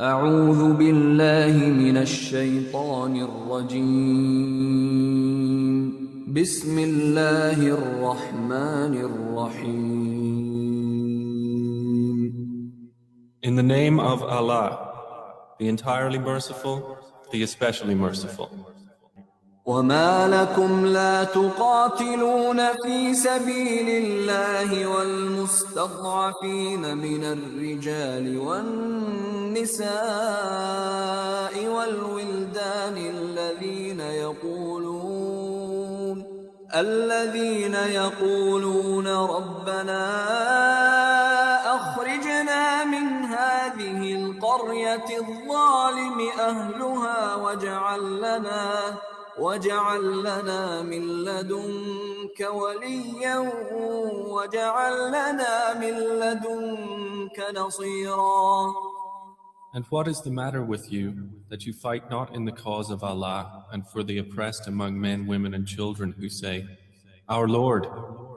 أعوذ بالله من الشيطان الرجيم بسم الله الرحمن الرحيم In the name of Allah, the entirely merciful, the especially merciful. وما لكم لا تقاتلون في سبيل الله والمستضعفين من الرجال والنساء والولدان الذين يقولون ربنا أخرجنا من هذه القرية الظالم أهلها واجعل لنا من لدنك وليا واجعل لنا من لدنك نصيرا. And what is the matter with you, that you fight not in the cause of Allah and for the oppressed among men, women and children who say, Our Lord,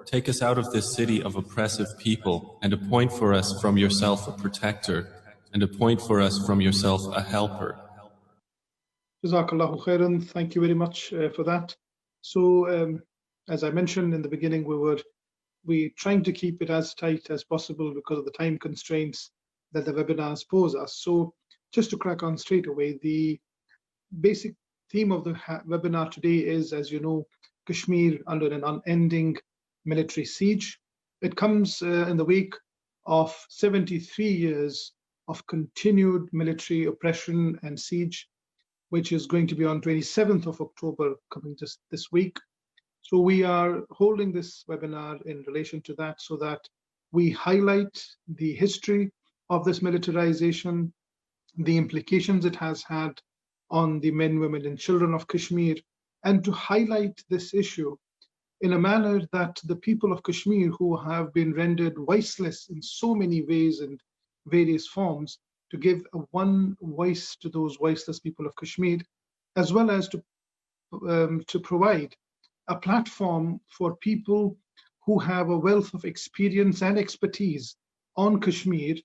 take us out of this city of oppressive people and appoint for us from yourself a protector and appoint for us from yourself a helper. Jazakallahu khairan. Thank you very much for that. So, as I mentioned in the beginning, we trying to keep it as tight as possible because of the time constraints that the webinars pose us. So, just to crack on straight away, the basic theme of the webinar today is, as you know, Kashmir under an unending military siege. It comes in the wake of 73 years of continued military oppression and siege, which is going to be on 27th of October, coming just this week. So we are holding this webinar in relation to that so that we highlight the history of this militarization, the implications it has had on the men, women, and children of Kashmir, and to highlight this issue in a manner that the people of Kashmir, who have been rendered voiceless in so many ways and various forms, to give one voice to those voiceless people of Kashmir, as well as to provide a platform for people who have a wealth of experience and expertise on Kashmir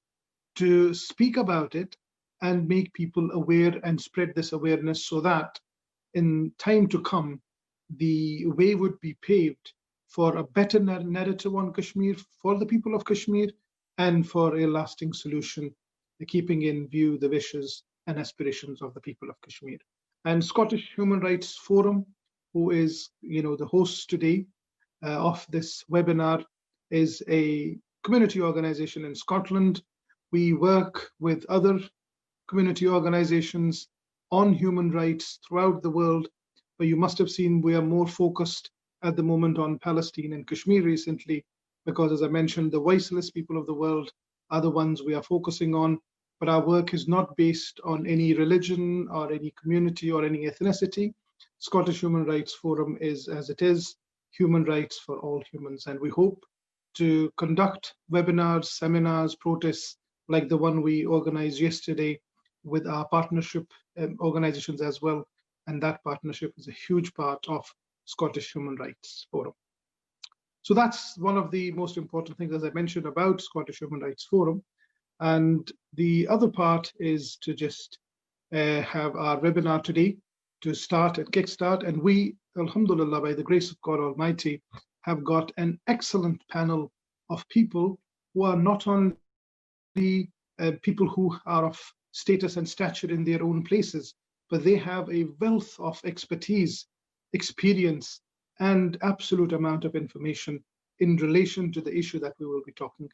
to speak about it and make people aware and spread this awareness so that in time to come, the way would be paved for a better narrative on Kashmir for the people of Kashmir and for a lasting solution, keeping in view the wishes and aspirations of the people of Kashmir. And Scottish Human Rights Forum, who is the host today of this webinar, is a community organization in Scotland. We work with other community organizations on human rights throughout the world, but you must have seen we are more focused at the moment on Palestine and Kashmir recently, because as I mentioned, the voiceless people of the world are the ones we are focusing on, but our work is not based on any religion or any community or any ethnicity. Scottish Human Rights Forum is, as it is, human rights for all humans, and we hope to conduct webinars, seminars, protests like the one we organized yesterday with our partnership organizations as well, and that partnership is a huge part of Scottish Human Rights Forum. So that's one of the most important things, as I mentioned, about Scottish Human Rights Forum. And the other part is to just have our webinar today to start and kickstart. And we, alhamdulillah, by the grace of God Almighty, have got an excellent panel of people who are not only people who are of status and stature in their own places, but they have a wealth of expertise, experience, and absolute amount of information in relation to the issue that we will be talking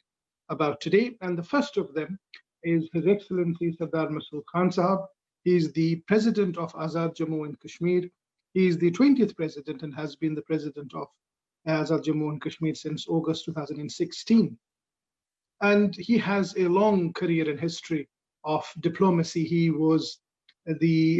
about today. And the first of them is His Excellency Sardar Masood Khan Sahab. He is the president of Azad Jammu and Kashmir. He is the 20th president and has been the president of Azad Jammu and Kashmir since August 2016. And he has a long career and history of diplomacy. He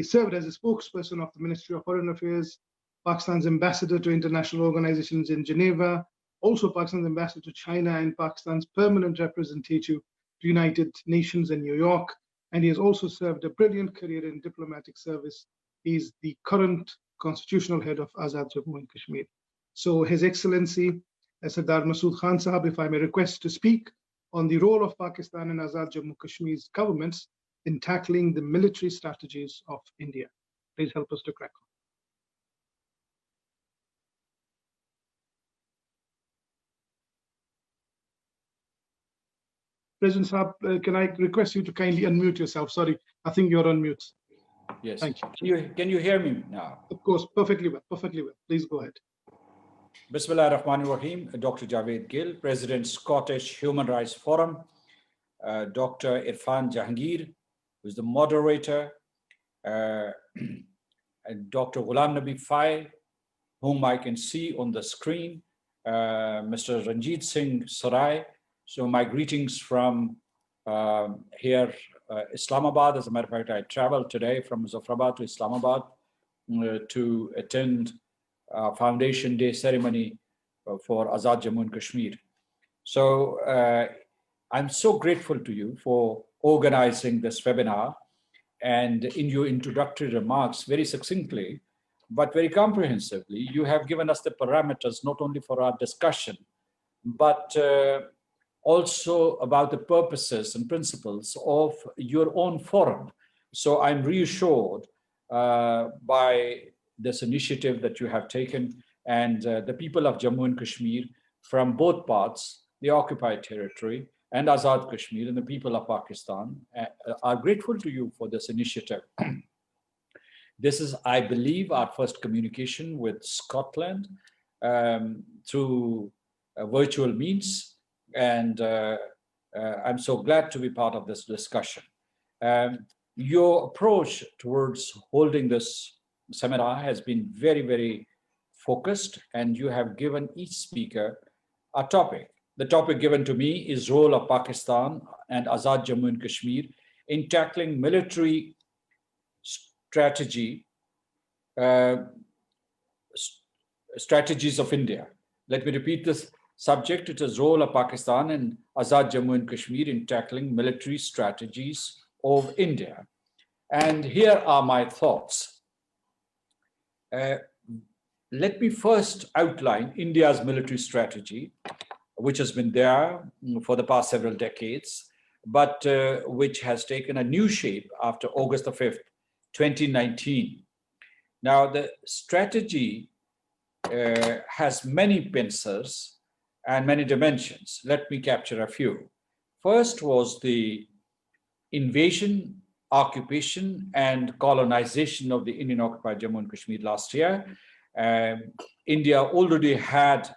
served as a spokesperson of the Ministry of Foreign Affairs, Pakistan's ambassador to international organizations in Geneva, also Pakistan's ambassador to China and Pakistan's permanent representative to United Nations in New York. And he has also served a brilliant career in diplomatic service. He's the current constitutional head of Azad Jammu and Kashmir. So His Excellency Sardar Masood Khan Sahab, if I may request to speak on the role of Pakistan and Azad Jammu Kashmir's governments in tackling the military strategies of India. Please help us to crack on. President Saab, can I request you to kindly unmute yourself? Sorry, I think you're on mute. Yes. Thank you. Can you hear me now? Of course, perfectly well, perfectly well. Please go ahead. Bismillah ar-Rahman ar-Rahim. Dr. Javed Gill, President, Scottish Human Rights Forum. Dr. Irfan Jehangir, who's the moderator. And Dr. Ghulam Nabi Fai, whom I can see on the screen. Mr. Ranjit Singh Srai. So my greetings from here, Islamabad. As a matter of fact, I traveled today from Muzaffarabad to Islamabad to attend Foundation Day ceremony for Azad Jammu and Kashmir. So I'm so grateful to you for organizing this webinar, and in your introductory remarks, very succinctly, but very comprehensively, you have given us the parameters not only for our discussion, but also about the purposes and principles of your own forum. So I'm reassured by this initiative that you have taken, and the people of Jammu and Kashmir from both parts, the occupied territory and Azad Kashmir, and the people of Pakistan are grateful to you for this initiative. This is, I believe, our first communication with Scotland through virtual means, and I'm so glad to be part of this discussion. Your approach towards holding this seminar has been very, very focused, and you have given each speaker a topic. The topic given to me is role of Pakistan and Azad Jammu and Kashmir in tackling military strategies of India. Let me repeat this subject. It is role of Pakistan and Azad Jammu and Kashmir in tackling military strategies of India. And here are my thoughts. Let me first outline India's military strategy, which has been there for the past several decades, but which has taken a new shape after August the 5th, 2019. Now, the strategy has many pincers and many dimensions. Let me capture a few. First was the invasion, occupation, and colonization of the Indian occupied Jammu and Kashmir last year. India already had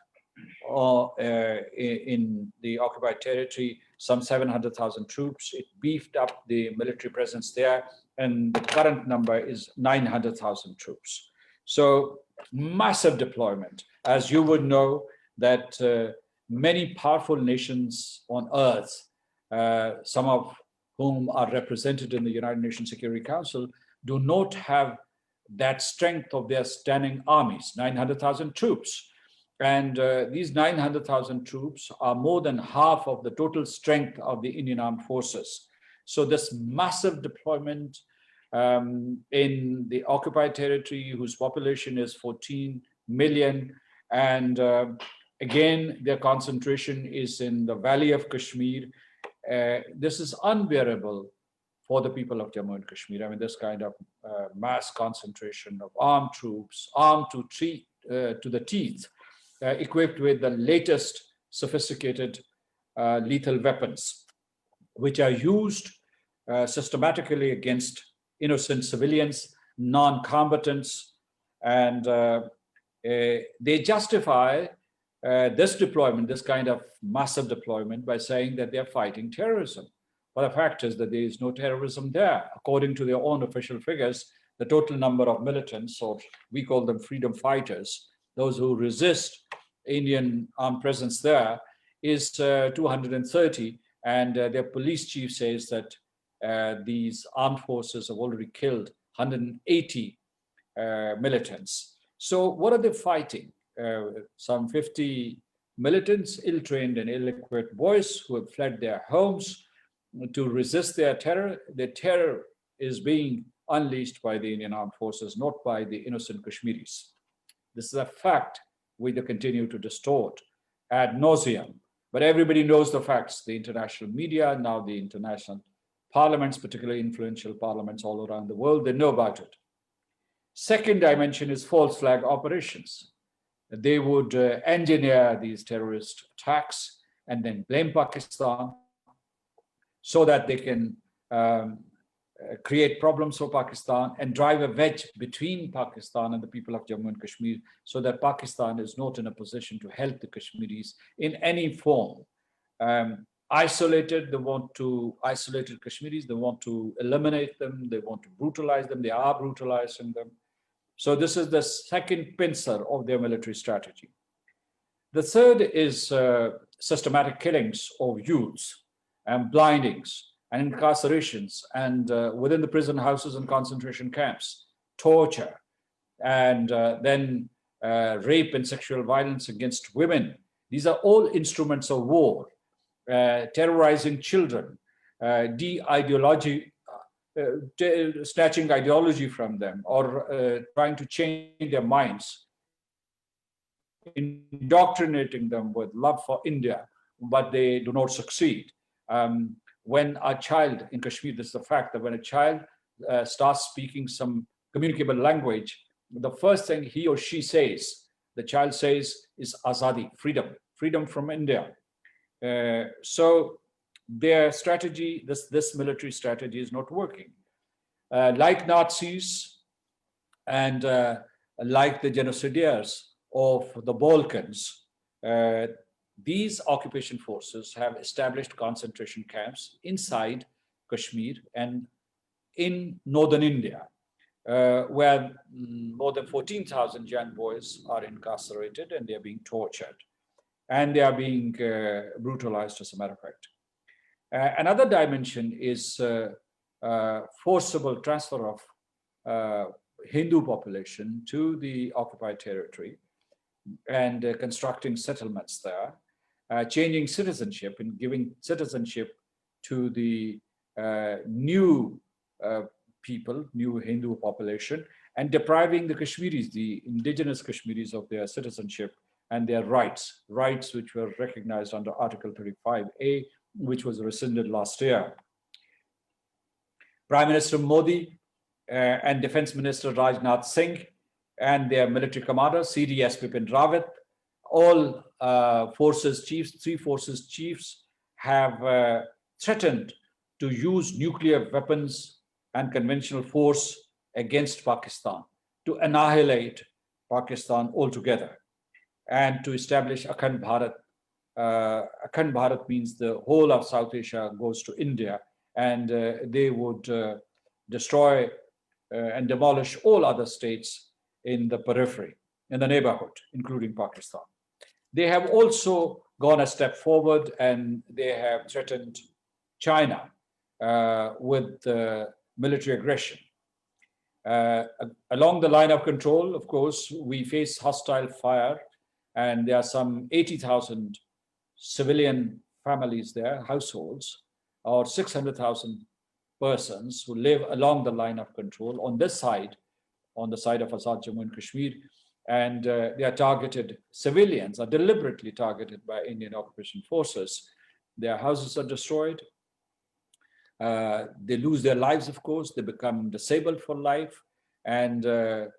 in the occupied territory some 700,000 troops. It beefed up the military presence there, and the current number is 900,000 troops. So massive deployment. As you would know, that many powerful nations on earth, some of whom are represented in the United Nations Security Council, do not have that strength of their standing armies, 900,000 troops. And these 900,000 troops are more than half of the total strength of the Indian Armed Forces. So this massive deployment in the occupied territory, whose population is 14 million, and again, their concentration is in the Valley of Kashmir. This is unbearable for the people of Jammu and Kashmir. I mean, this kind of mass concentration of armed troops, armed to the teeth, equipped with the latest sophisticated lethal weapons, which are used systematically against innocent civilians, non-combatants, and they justify this deployment, this kind of massive deployment, by saying that they're fighting terrorism. But the fact is that there is no terrorism there. According to their own official figures, the total number of militants, or we call them freedom fighters, those who resist Indian armed presence there, is 230. And their police chief says that these armed forces have already killed 180 militants. So what are they fighting? Some 50 militants, ill-trained and ill-equipped boys who have fled their homes to resist their terror. The terror is being unleashed by the Indian Armed Forces, not by the innocent Kashmiris. This is a fact we continue to distort ad nauseum. But everybody knows the facts. The international media, now the international parliaments, particularly influential parliaments all around the world, they know about it. Second dimension is false flag operations. They would engineer these terrorist attacks and then blame Pakistan so that they can create problems for Pakistan and drive a wedge between Pakistan and the people of Jammu and Kashmir, so that Pakistan is not in a position to help the Kashmiris in any form. Isolated, they want to isolate the Kashmiris, they want to eliminate them, they want to brutalize them, they are brutalizing them. So this is the second pincer of their military strategy. The third is systematic killings of youths and blindings and incarcerations and within the prison houses and concentration camps, torture, and then rape and sexual violence against women. These are all instruments of war, terrorizing children, snatching ideology from them, or trying to change their minds, indoctrinating them with love for India, but they do not succeed. When a child in Kashmir, this is a fact that when a child starts speaking some communicable language, the first thing he or she says, the child says, is Azadi, freedom, freedom from India. So their strategy, this military strategy is not working. Like Nazis and like the genocidaires of the Balkans, these occupation forces have established concentration camps inside Kashmir and in northern India, where more than 14,000 young boys are incarcerated and they are being tortured and they are being brutalized, as a matter of fact. Another dimension is forcible transfer of Hindu population to the occupied territory and constructing settlements there, changing citizenship and giving citizenship to the new people, new Hindu population, and depriving the Kashmiris, the indigenous Kashmiris, of their citizenship and their rights which were recognized under Article 35A, which was rescinded last year. Prime Minister Modi and Defense Minister Rajnath Singh and their military commander, CDS Bipin Rawat, all forces chiefs, three forces chiefs, have threatened to use nuclear weapons and conventional force against Pakistan, to annihilate Pakistan altogether, and to establish Akhand Bharat. Akhand Bharat means the whole of South Asia goes to India, and they would destroy and demolish all other states in the periphery, in the neighborhood, including Pakistan. They have also gone a step forward and they have threatened China with military aggression. Along the line of control, of course, we face hostile fire, and there are some 80,000 civilian families there, households, or 600,000 persons who live along the line of control on this side, on the side of Azad Jammu and Kashmir, and they are targeted, civilians are deliberately targeted by Indian occupation forces. Their houses are destroyed. They lose their lives, of course, they become disabled for life, and their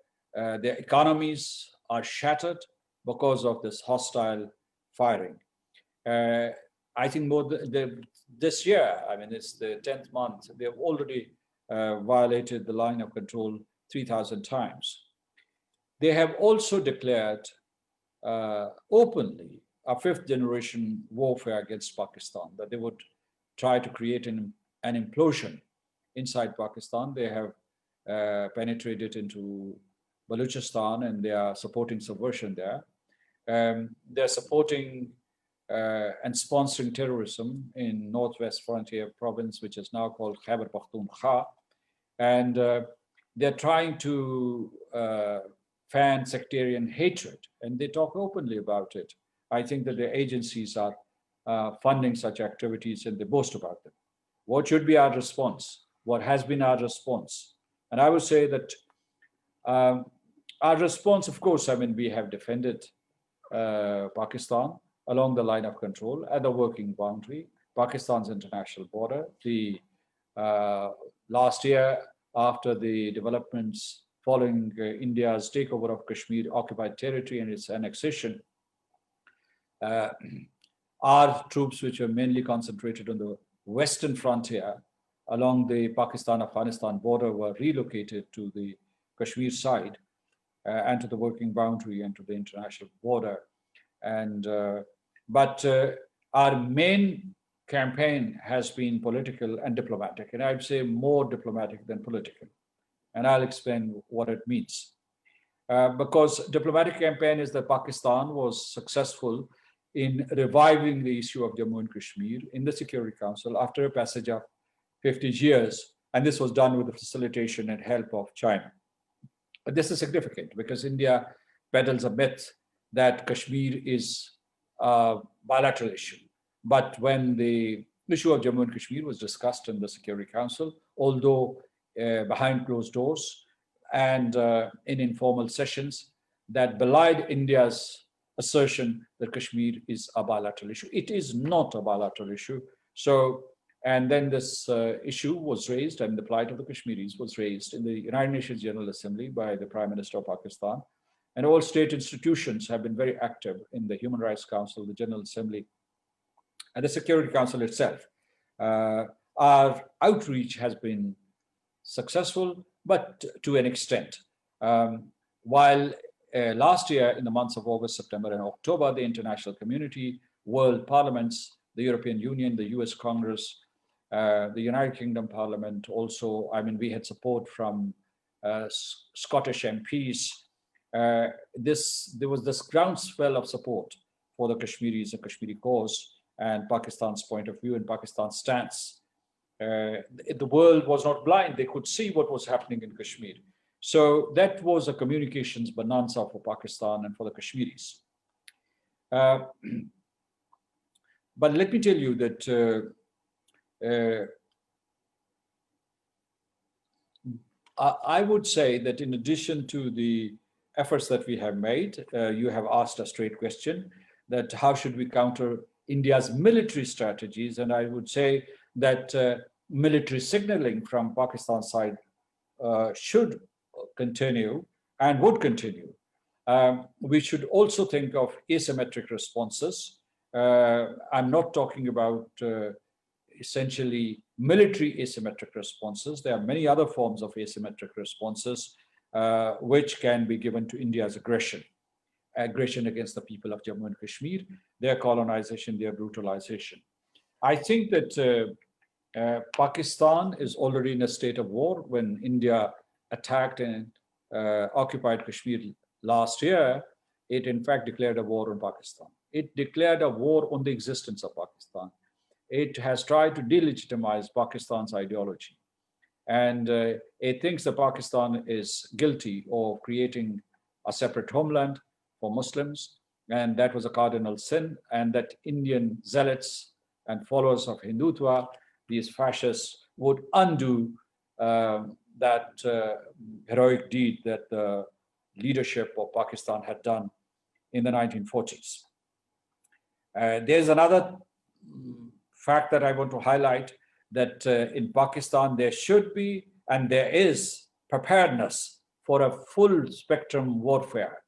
economies are shattered because of this hostile firing. I think this year, I mean, it's the 10th month, they have already violated the line of control 3,000 times. They have also declared openly a fifth generation warfare against Pakistan, that they would try to create an implosion inside Pakistan. They have penetrated into Balochistan and they are supporting subversion there. They're supporting and sponsoring terrorism in Northwest Frontier Province, which is now called Khyber Pakhtunkhwa. And they're trying to fan sectarian hatred, and they talk openly about it. I think that the agencies are funding such activities and they boast about them. What should be our response? What has been our response? And I would say that our response, of course, I mean, we have defended Pakistan along the line of control at the working boundary, Pakistan's international border, the last year, after the developments following India's takeover of Kashmir occupied territory and its annexation, our troops, which are mainly concentrated on the western frontier along the Pakistan-Afghanistan border, were relocated to the Kashmir side and to the working boundary and to the international border. And but our main campaign has been political and diplomatic, and I'd say more diplomatic than political. And I'll explain what it means. Because diplomatic campaign is that Pakistan was successful in reviving the issue of Jammu and Kashmir in the Security Council after a passage of 50 years. And this was done with the facilitation and help of China. But this is significant because India peddles a myth that Kashmir is a bilateral issue. But when the issue of Jammu and Kashmir was discussed in the Security Council, although behind closed doors and in informal sessions that belied India's assertion that Kashmir is a bilateral issue. It is not a bilateral issue. So, and then this issue was raised, and the plight of the Kashmiris was raised in the United Nations General Assembly by the Prime Minister of Pakistan. And all state institutions have been very active in the Human Rights Council, the General Assembly, and the Security Council itself. Our outreach has been successful, but to an extent. While last year, in the months of August, September, and October, the international community, world parliaments, the European Union, the US Congress, the United Kingdom Parliament, also, I mean, we had support from Scottish MPs. There was this groundswell of support for the Kashmiris, the Kashmiri cause, and Pakistan's point of view and Pakistan's stance. The world was not blind. They could see what was happening in Kashmir. So that was a communications bonanza for Pakistan and for the Kashmiris. But let me tell you that I would say that in addition to the efforts that we have made, you have asked a straight question that how should we counter India's military strategies? And I would say that military signaling from Pakistan's side should continue and would continue. We should also think of asymmetric responses. I'm not talking about essentially military asymmetric responses. There are many other forms of asymmetric responses which can be given to India's aggression against the people of Jammu and Kashmir, their colonization, their brutalization. I think that Pakistan is already in a state of war. When India attacked and occupied Kashmir last year, it in fact declared a war on Pakistan. It declared a war on the existence of Pakistan. It has tried to delegitimize Pakistan's ideology. And it thinks that Pakistan is guilty of creating a separate homeland for Muslims, and that was a cardinal sin, and that Indian zealots and followers of Hindutva, these fascists, would undo that heroic deed that the leadership of Pakistan had done in the 1940s. There's another fact that I want to highlight, that in Pakistan there should be and there is preparedness for a full spectrum warfare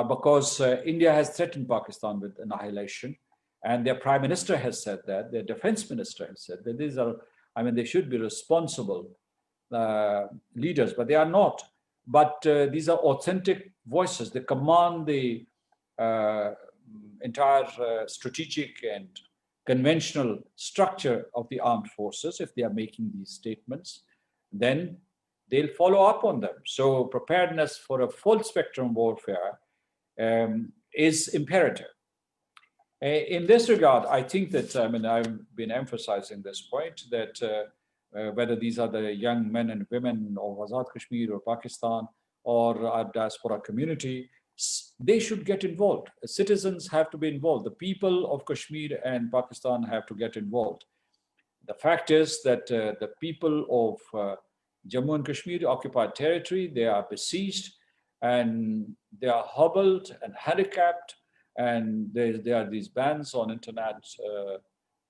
because India has threatened Pakistan with annihilation, and their prime minister has said that, their defense minister has said that these are, I mean, they should be responsible leaders, but they are not. But these are authentic voices. They command the entire strategic and conventional structure of the armed forces. If they are making these statements, then they'll follow up on them. So preparedness for a full spectrum warfare is imperative. In this regard, I think that, I mean, I've been emphasizing this point, that whether these are the young men and women of Azad Kashmir or Pakistan or our diaspora community, they should get involved. Citizens have to be involved. The people of Kashmir and Pakistan have to get involved. The fact is that the people of Jammu and Kashmir occupied territory, they are besieged and they are hobbled and handicapped, and there are these bans on internet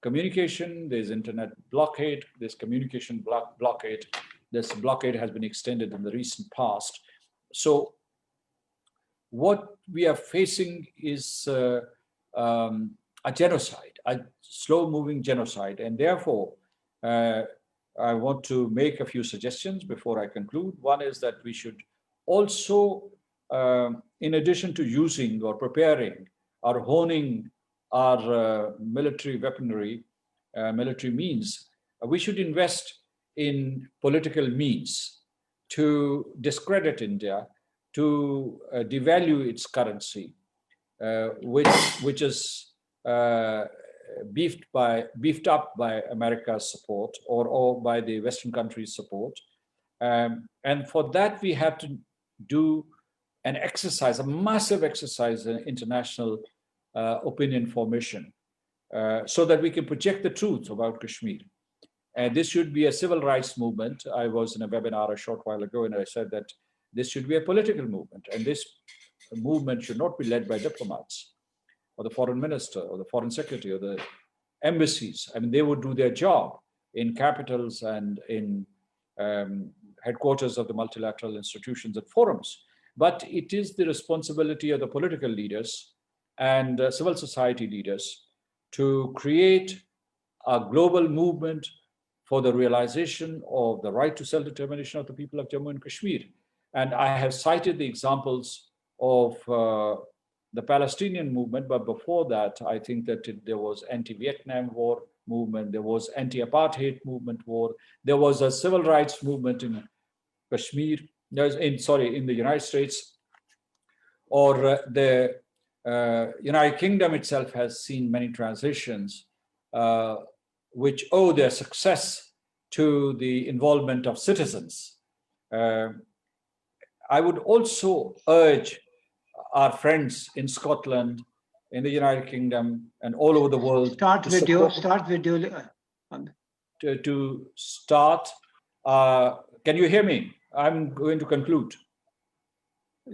communication, there's internet blockade, there's communication blockade. This blockade has been extended in the recent past. So what we are facing is a genocide, a slow-moving genocide. And therefore, I want to make a few suggestions before I conclude. One is that we should also, in addition to using or preparing or honing our military weaponry, military means, we should invest in political means to discredit India, to devalue its currency, which is beefed up by America's support or by the Western countries' support. And for that, we have to do an exercise, a massive exercise in international opinion formation, so that we can project the truth about Kashmir. And this should be a civil rights movement. I was in a webinar a short while ago, and I said that this should be a political movement. And this movement should not be led by diplomats or the foreign minister or the foreign secretary or the embassies. I mean, they would do their job in capitals and in headquarters of the multilateral institutions and forums. But it is the responsibility of the political leaders and civil society leaders to create a global movement for the realization of the right to self-determination of the people of Jammu and Kashmir. And I have cited the examples of the Palestinian movement, but before that, I think that there was anti-Vietnam War movement, there was anti-apartheid movement war, there was a civil rights movement in Kashmir, in the United States, or the United Kingdom itself has seen many transitions which owe their success to the involvement of citizens. I would also urge our friends in Scotland, in the United Kingdom, and all over the world. Start video. To start. Can you hear me? I'm going to conclude.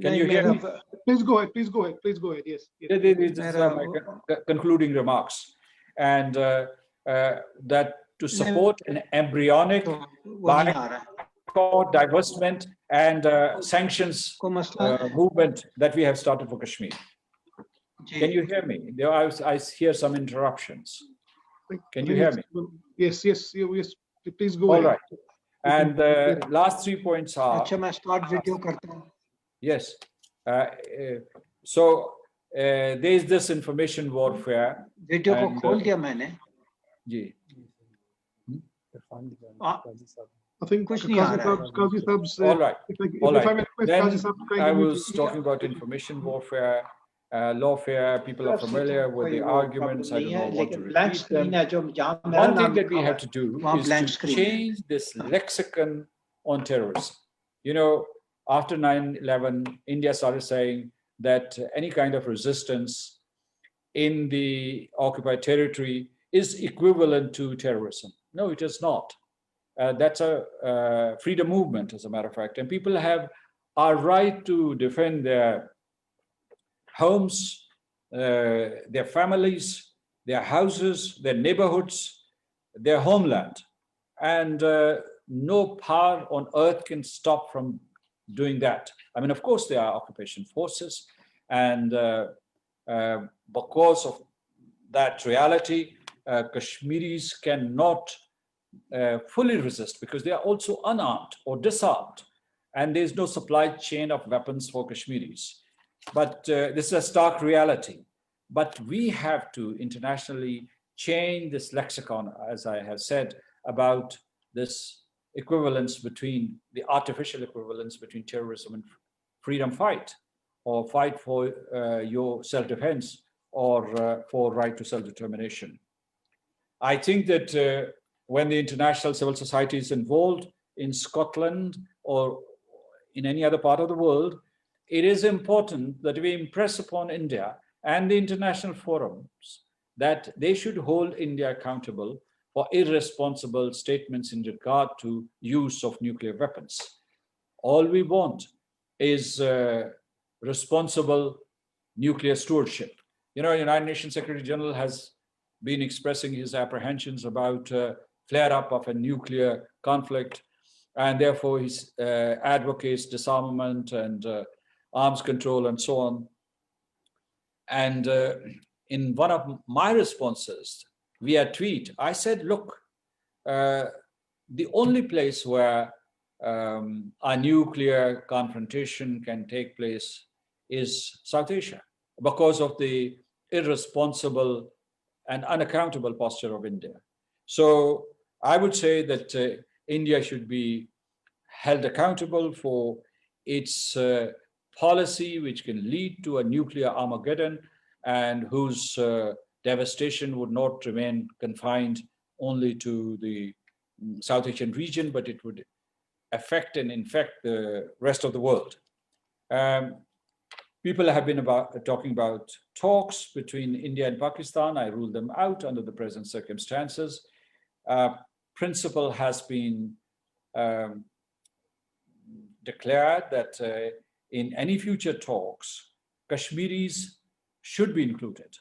Can you hear me? Please go ahead. Please go ahead. Please go ahead. Yes. These are my concluding remarks. And that to support an embryonic divestment and sanctions movement that we have started for Kashmir. Can you hear me? I hear some interruptions. Can you hear me? Yes. Please go ahead. All right. And the last 3 points are. Yes. So there is this information warfare. Video ko khol diya maine. Ji. I think Qazi Sab's, all right. All right. Then I was talking about information warfare, lawfare. People are familiar with the arguments. I don't know what to repeat them. One thing that we have to do is to change this lexicon on terrorism. You know, after 9/11, India started saying that any kind of resistance in the occupied territory is equivalent to terrorism. No, it is not. That's a freedom movement, as a matter of fact. And people have a right to defend their homes, their families, their houses, their neighborhoods, their homeland. And no power on earth can stop from doing that. I mean, of course, there are occupation forces. And because of that reality, Kashmiris cannot fully resist because they are also unarmed or disarmed. And there's no supply chain of weapons for Kashmiris. But this is a stark reality. But we have to internationally change this lexicon, as I have said, about this equivalence between the artificial equivalence between terrorism and freedom fight, or fight for your self-defense, or for right to self-determination. I think that when the international civil society is involved in Scotland or in any other part of the world, it is important that we impress upon India and the international forums that they should hold India accountable for irresponsible statements in regard to use of nuclear weapons. All we want is responsible nuclear stewardship. You know, United Nations Secretary General has been expressing his apprehensions about flare-up of a nuclear conflict, and therefore he advocates disarmament and arms control and so on. And in one of my responses via tweet, I said, look, the only place where a nuclear confrontation can take place is South Asia, because of the irresponsible and unaccountable posture of India. So I would say that India should be held accountable for its policy, which can lead to a nuclear Armageddon, and whose devastation would not remain confined only to the South Asian region, but it would affect and infect the rest of the world. People have been talking about talks between India and Pakistan. I rule them out under the present circumstances. Principle has been declared that in any future talks, Kashmiris should be included.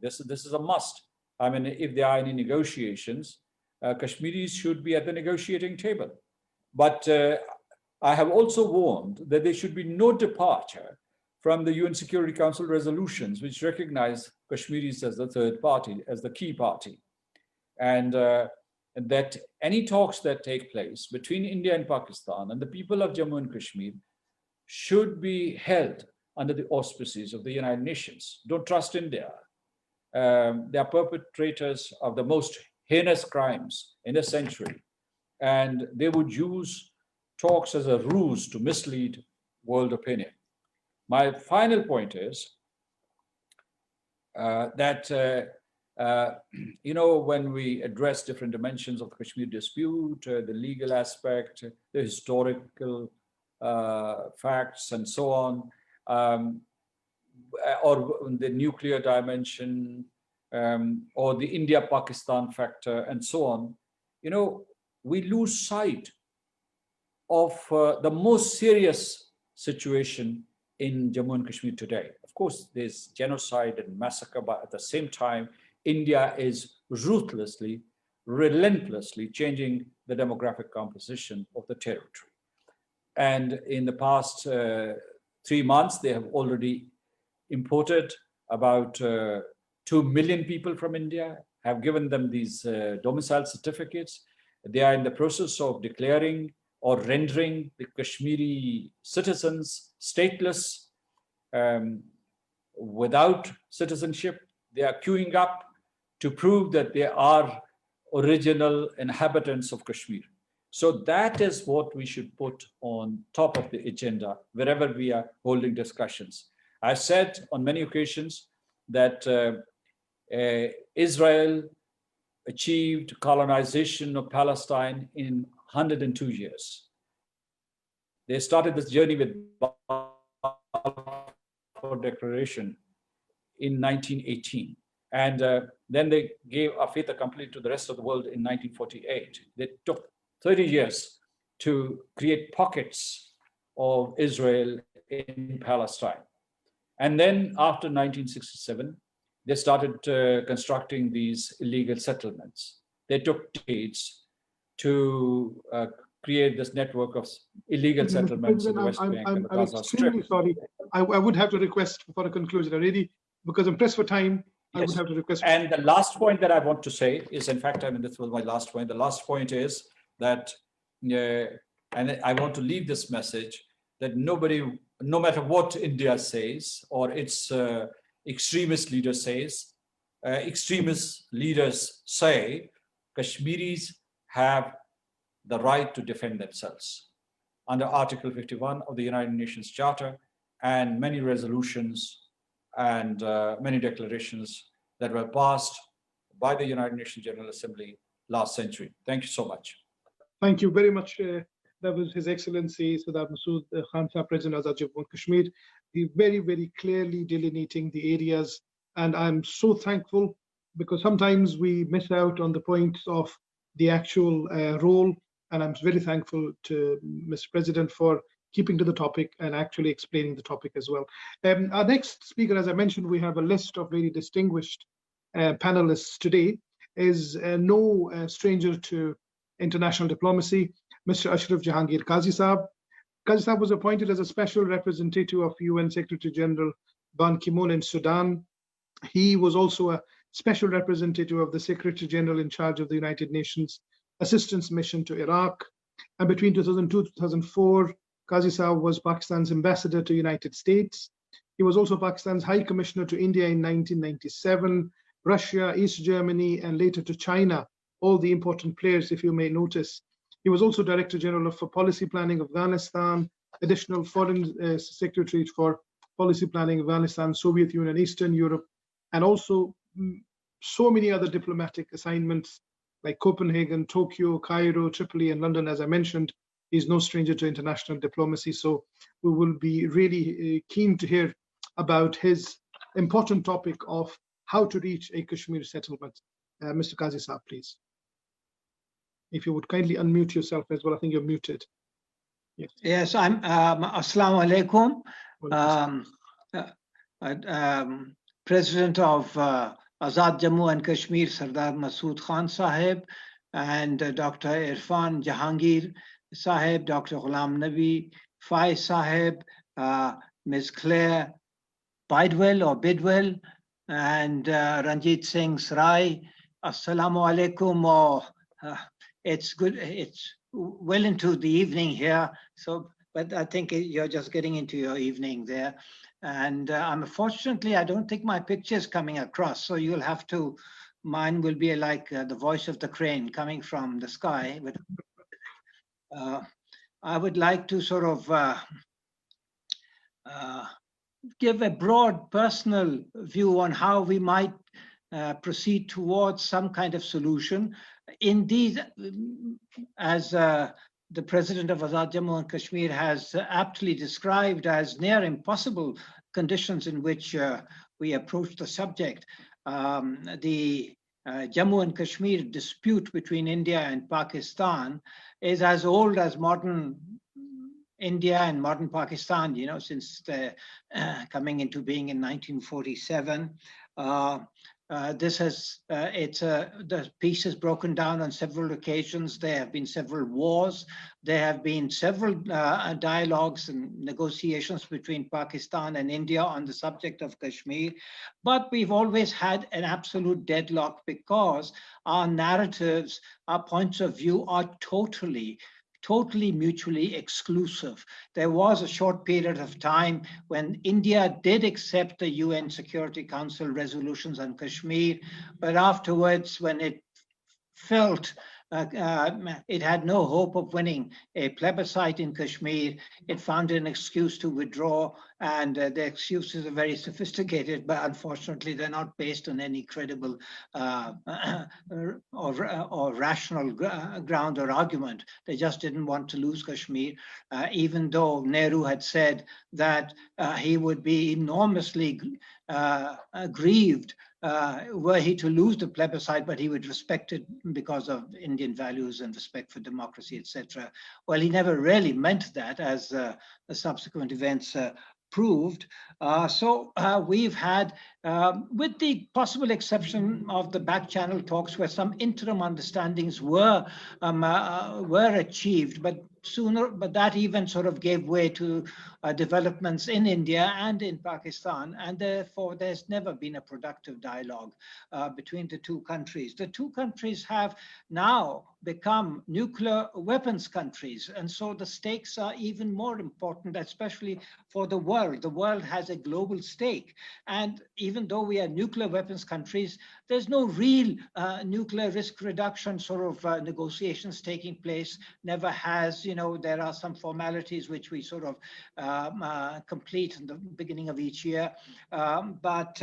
This is a must. I mean, if there are any negotiations, Kashmiris should be at the negotiating table. But I have also warned that there should be no departure from the UN Security Council resolutions, which recognize Kashmiris as the third party, as the key party. And that any talks that take place between India and Pakistan and the people of Jammu and Kashmir should be held under the auspices of the United Nations. Don't trust India. They are perpetrators of the most heinous crimes in a century. And they would use talks as a ruse to mislead world opinion. My final point is that, when we address different dimensions of the Kashmir dispute, the legal aspect, the historical facts and so on, or the nuclear dimension, or the India-Pakistan factor and so on, we lose sight of the most serious situation in Jammu and Kashmir today. Of course, there's genocide and massacre, but at the same time, India is ruthlessly, relentlessly changing the demographic composition of the territory. And in the past 3 months, they have already imported about 2 million people from India, have given them these domicile certificates. They are in the process of declaring or rendering the Kashmiri citizens stateless, without citizenship. They are queuing up to prove that they are original inhabitants of Kashmir. So that is what we should put on top of the agenda wherever we are holding discussions. I've said on many occasions that Israel achieved colonization of Palestine in 102 years. They started this journey with Balfour Declaration in 1918. And then they gave a fait accompli to the rest of the world in 1948. They took 30 years to create pockets of Israel in Palestine. And then after 1967, they started constructing these illegal settlements. They took decades to create this network of illegal settlements in the West Bank and the Gaza Strip. I'm extremely sorry. I would have to request for a conclusion already, because I'm pressed for time. Yes. I would have to request. And the last point that I want to say is, in fact, this was my last point. The last point is that, and I want to leave this message, that nobody, no matter what India says or its extremist leaders say, Kashmiris have the right to defend themselves under Article 51 of the United Nations Charter and many resolutions and many declarations that were passed by the United Nations General Assembly last century. Thank you so much. Thank you very much. That was His Excellency Sardar Masood Khan, President Azad Jammu and Kashmir. He very, very clearly delineating the areas. And I'm so thankful, because sometimes we miss out on the points of the actual role. And I'm very thankful to Mr. President for keeping to the topic and actually explaining the topic as well. Our next speaker, as I mentioned, we have a list of very distinguished panelists today, is no stranger to international diplomacy, Mr. Ashraf Jehangir Qazi Saab. Qazi Saab was appointed as a special representative of UN Secretary General Ban Ki-moon in Sudan. He was also a special representative of the Secretary General in charge of the United Nations Assistance Mission to Iraq. And between 2002 to 2004, Qazi Saab was Pakistan's ambassador to United States. He was also Pakistan's High Commissioner to India in 1997, Russia, East Germany, and later to China, all the important players, if you may notice. He was also Director General for Policy Planning Afghanistan, Additional Foreign Secretary for Policy Planning Afghanistan, Soviet Union, Eastern Europe, and also so many other diplomatic assignments like Copenhagen, Tokyo, Cairo, Tripoli, and London. As I mentioned, he's no stranger to international diplomacy. So we will be really keen to hear about his important topic of how to reach a Kashmir settlement. Mr. Qazi Saab, please. If you would kindly unmute yourself as well. I think you're muted. Yes, Yes, I'm Assalamu alaikum. President of Azad Jammu and Kashmir, Sardar Masood Khan Sahib, and Dr. Irfan Jahangir Sahib, Dr. Ghulam Nabi, Fai Sahib, Ms. Claire Bidwell, and Ranjit Singh Srai. Assalamu alaikum. It's good. It's well into the evening here. So, but I think you're just getting into your evening there. And unfortunately, I don't think my picture is coming across. So you'll have to, mine will be like the voice of the crane coming from the sky. But I would like to sort of give a broad personal view on how we might proceed towards some kind of solution. Indeed, as the president of Azad Jammu and Kashmir has aptly described as near impossible conditions in which we approach the subject. The Jammu and Kashmir dispute between India and Pakistan is as old as modern India and modern Pakistan, you know, since the coming into being in 1947. This has, the peace has broken down on several occasions. There have been several wars. There have been several dialogues and negotiations between Pakistan and India on the subject of Kashmir. But we've always had an absolute deadlock because our narratives, our points of view are totally mutually exclusive. There was a short period of time when India did accept the UN Security Council resolutions on Kashmir, but afterwards, when it felt it had no hope of winning a plebiscite in Kashmir, it found an excuse to withdraw, and the excuses are very sophisticated, but unfortunately they're not based on any credible or rational ground or argument. They just didn't want to lose Kashmir, even though Nehru had said that he would be enormously grieved were he to lose the plebiscite, but he would respect it because of Indian values and respect for democracy, etc. Well, he never really meant that, as the subsequent events proved. So we've had, with the possible exception of the back channel talks where some interim understandings were achieved, but that even sort of gave way to developments in India and in Pakistan, and therefore there's never been a productive dialogue between the two countries. The two countries have now become nuclear weapons countries, and so the stakes are even more important, especially for the world. The world has a global stake, and even though we are nuclear weapons countries, there's no real nuclear risk reduction sort of negotiations taking place, never has. You know, there are some formalities which we sort of complete in the beginning of each year, but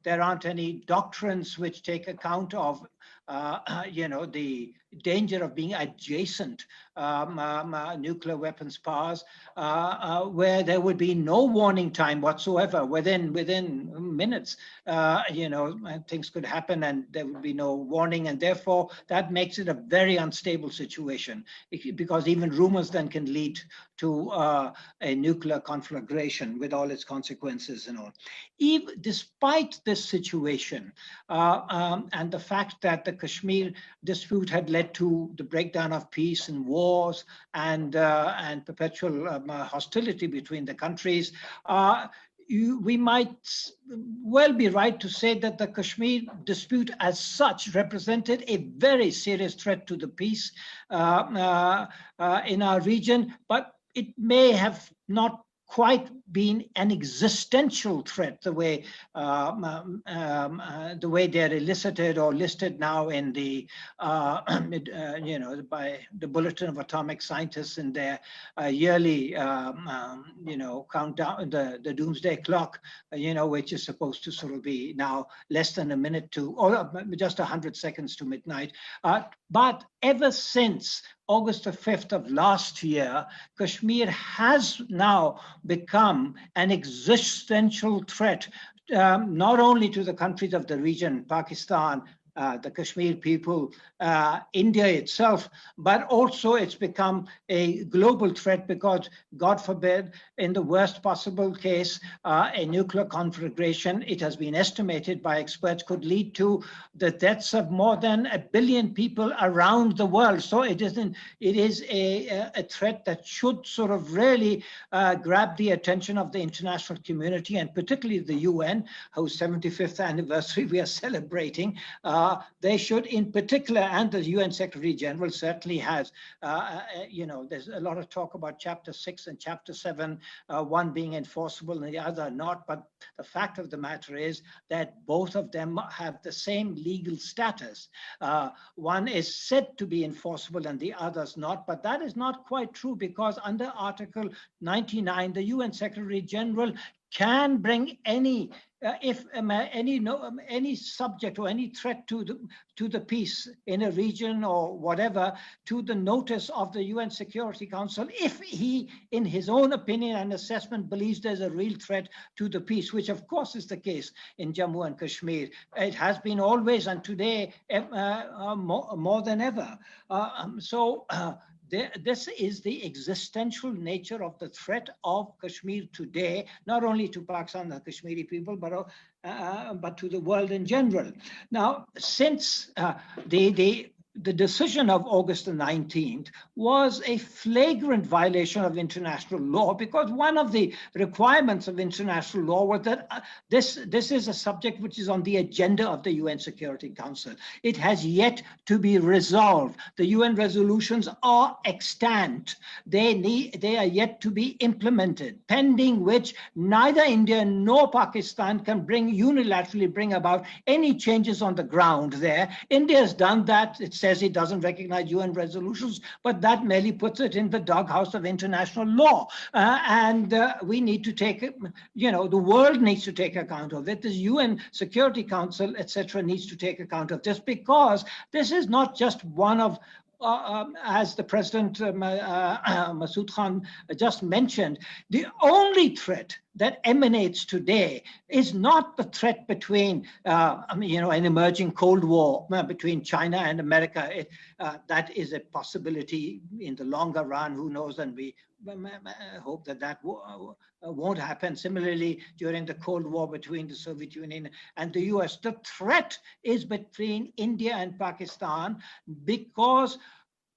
there aren't any doctrines which take account of the danger of being adjacent nuclear weapons powers, where there would be no warning time whatsoever. Within minutes, things could happen and there would be no warning, and therefore that makes it a very unstable situation, because even rumors then can lead to a nuclear conflagration with all its consequences and all. Despite this situation, and the fact that the Kashmir dispute had led to the breakdown of peace and wars and perpetual hostility between the countries, we might well be right to say that the Kashmir dispute as such represented a very serious threat to the peace in our region, but it may have not quite been an existential threat the way they're elicited or listed now in the by the Bulletin of Atomic Scientists in their yearly countdown, the doomsday clock, which is supposed to sort of be now less than a minute to, or just 100 seconds to midnight. But ever since August the 5th of last year, Kashmir has now become an existential threat, not only to the countries of the region, Pakistan, the Kashmir people, India itself, but also it's become a global threat because, God forbid, in the worst possible case, a nuclear conflagration, it has been estimated by experts, could lead to the deaths of more than 1 billion people around the world. So it is a threat that should sort of really grab the attention of the international community, and particularly the UN, whose 75th anniversary we are celebrating. They should, in particular, and the UN Secretary General certainly has, there's a lot of talk about Chapter 6 and Chapter 7, one being enforceable and the other not. But the fact of the matter is that both of them have the same legal status. One is said to be enforceable and the other's not, but that is not quite true, because under Article 99, the UN Secretary General can bring any any subject or any threat to the peace in a region or whatever to the notice of the UN Security Council if he, in his own opinion and assessment, believes there's a real threat to the peace, which of course is the case in Jammu and Kashmir. It has been always, and today more than ever. This is the existential nature of the threat of Kashmir today, not only to Pakistan and the Kashmiri people, but to the world in general. Now, since the decision of August the 19th was a flagrant violation of international law, because one of the requirements of international law was that this is a subject which is on the agenda of the UN Security Council. It has yet to be resolved. The UN resolutions are extant. They are yet to be implemented, pending which neither India nor Pakistan can unilaterally bring about any changes on the ground there. India has done that. It says it doesn't recognize UN resolutions, but that merely puts it in the doghouse of international law. And we need to take, the world needs to take account of it. The UN Security Council, etc., needs to take account of this, because this is not just one of as the President Masood Khan just mentioned, the only threat that emanates today is not the threat between, an emerging Cold War between China and America. That is a possibility in the longer run. Who knows? And we hope that won't happen. Similarly, during the Cold War between the Soviet Union and the US, the threat is between India and Pakistan, because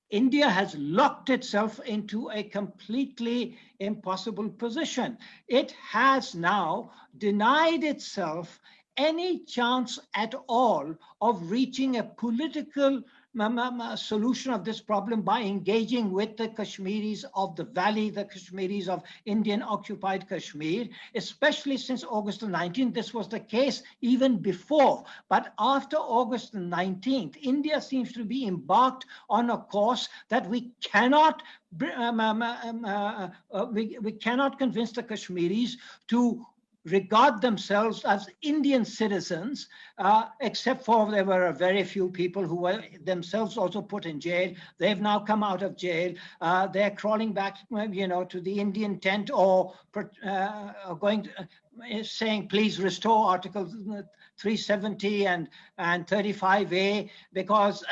India has locked itself into a completely impossible position. It has now denied itself any chance at all of reaching a political solution of this problem by engaging with the Kashmiris of the valley, the Kashmiris of Indian occupied Kashmir, especially since August the 19th. This was the case even before. But after August the 19th, India seems to be embarked on a course that we cannot convince the Kashmiris to regard themselves as Indian citizens, except for there were a very few people who were themselves also put in jail. They've now come out of jail. They're crawling back, to the Indian tent, or going to, saying, please restore Article 370 and 35A, because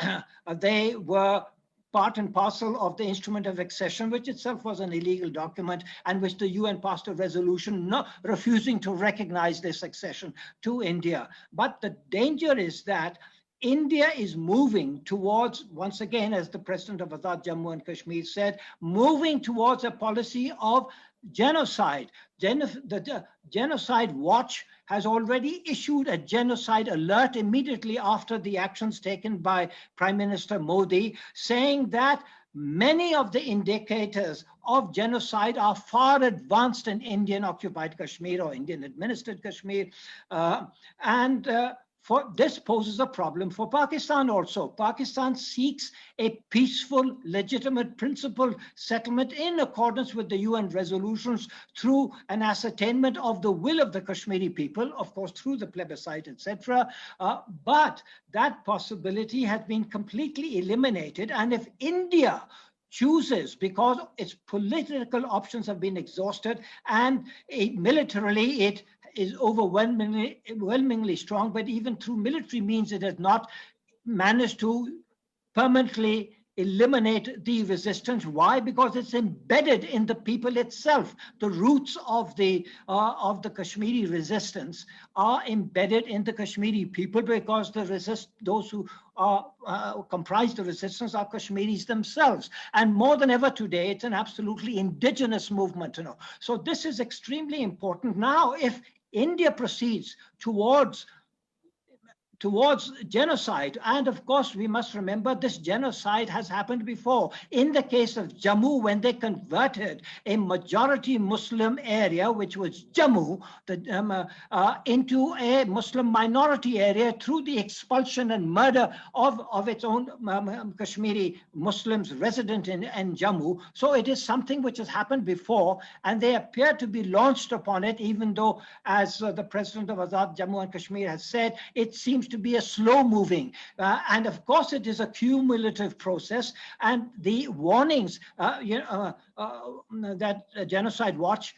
they were part and parcel of the instrument of accession, which itself was an illegal document, and which the UN passed a resolution refusing to recognize this accession to India. But the danger is that India is moving towards, once again, as the president of Azad Jammu and Kashmir said, moving towards a policy of genocide. The Genocide Watch has already issued a genocide alert immediately after the actions taken by Prime Minister Modi, saying that many of the indicators of genocide are far advanced in Indian occupied Kashmir or Indian administered Kashmir. For this poses a problem for Pakistan also. Pakistan seeks a peaceful, legitimate, principled settlement in accordance with the UN resolutions through an ascertainment of the will of the Kashmiri people, of course, through the plebiscite, etc. But that possibility has been completely eliminated. And if India chooses, because its political options have been exhausted and militarily it is overwhelmingly strong, but even through military means it has not managed to permanently eliminate the resistance. Why? Because it's embedded in the people itself. The roots of the Kashmiri resistance are embedded in the Kashmiri people, because those who comprise the resistance are Kashmiris themselves. And more than ever today, it's an absolutely indigenous movement. So this is extremely important. Now, if India proceeds towards genocide, and of course we must remember this genocide has happened before. In the case of Jammu, when they converted a majority Muslim area, which was Jammu, into a Muslim minority area through the expulsion and murder of its own Kashmiri Muslims resident in Jammu. So it is something which has happened before, and they appear to be launched upon it, even though, as the president of Azad Jammu and Kashmir has said, it seems to be a slow moving. And of course, it is a cumulative process. And the warnings that Genocide Watch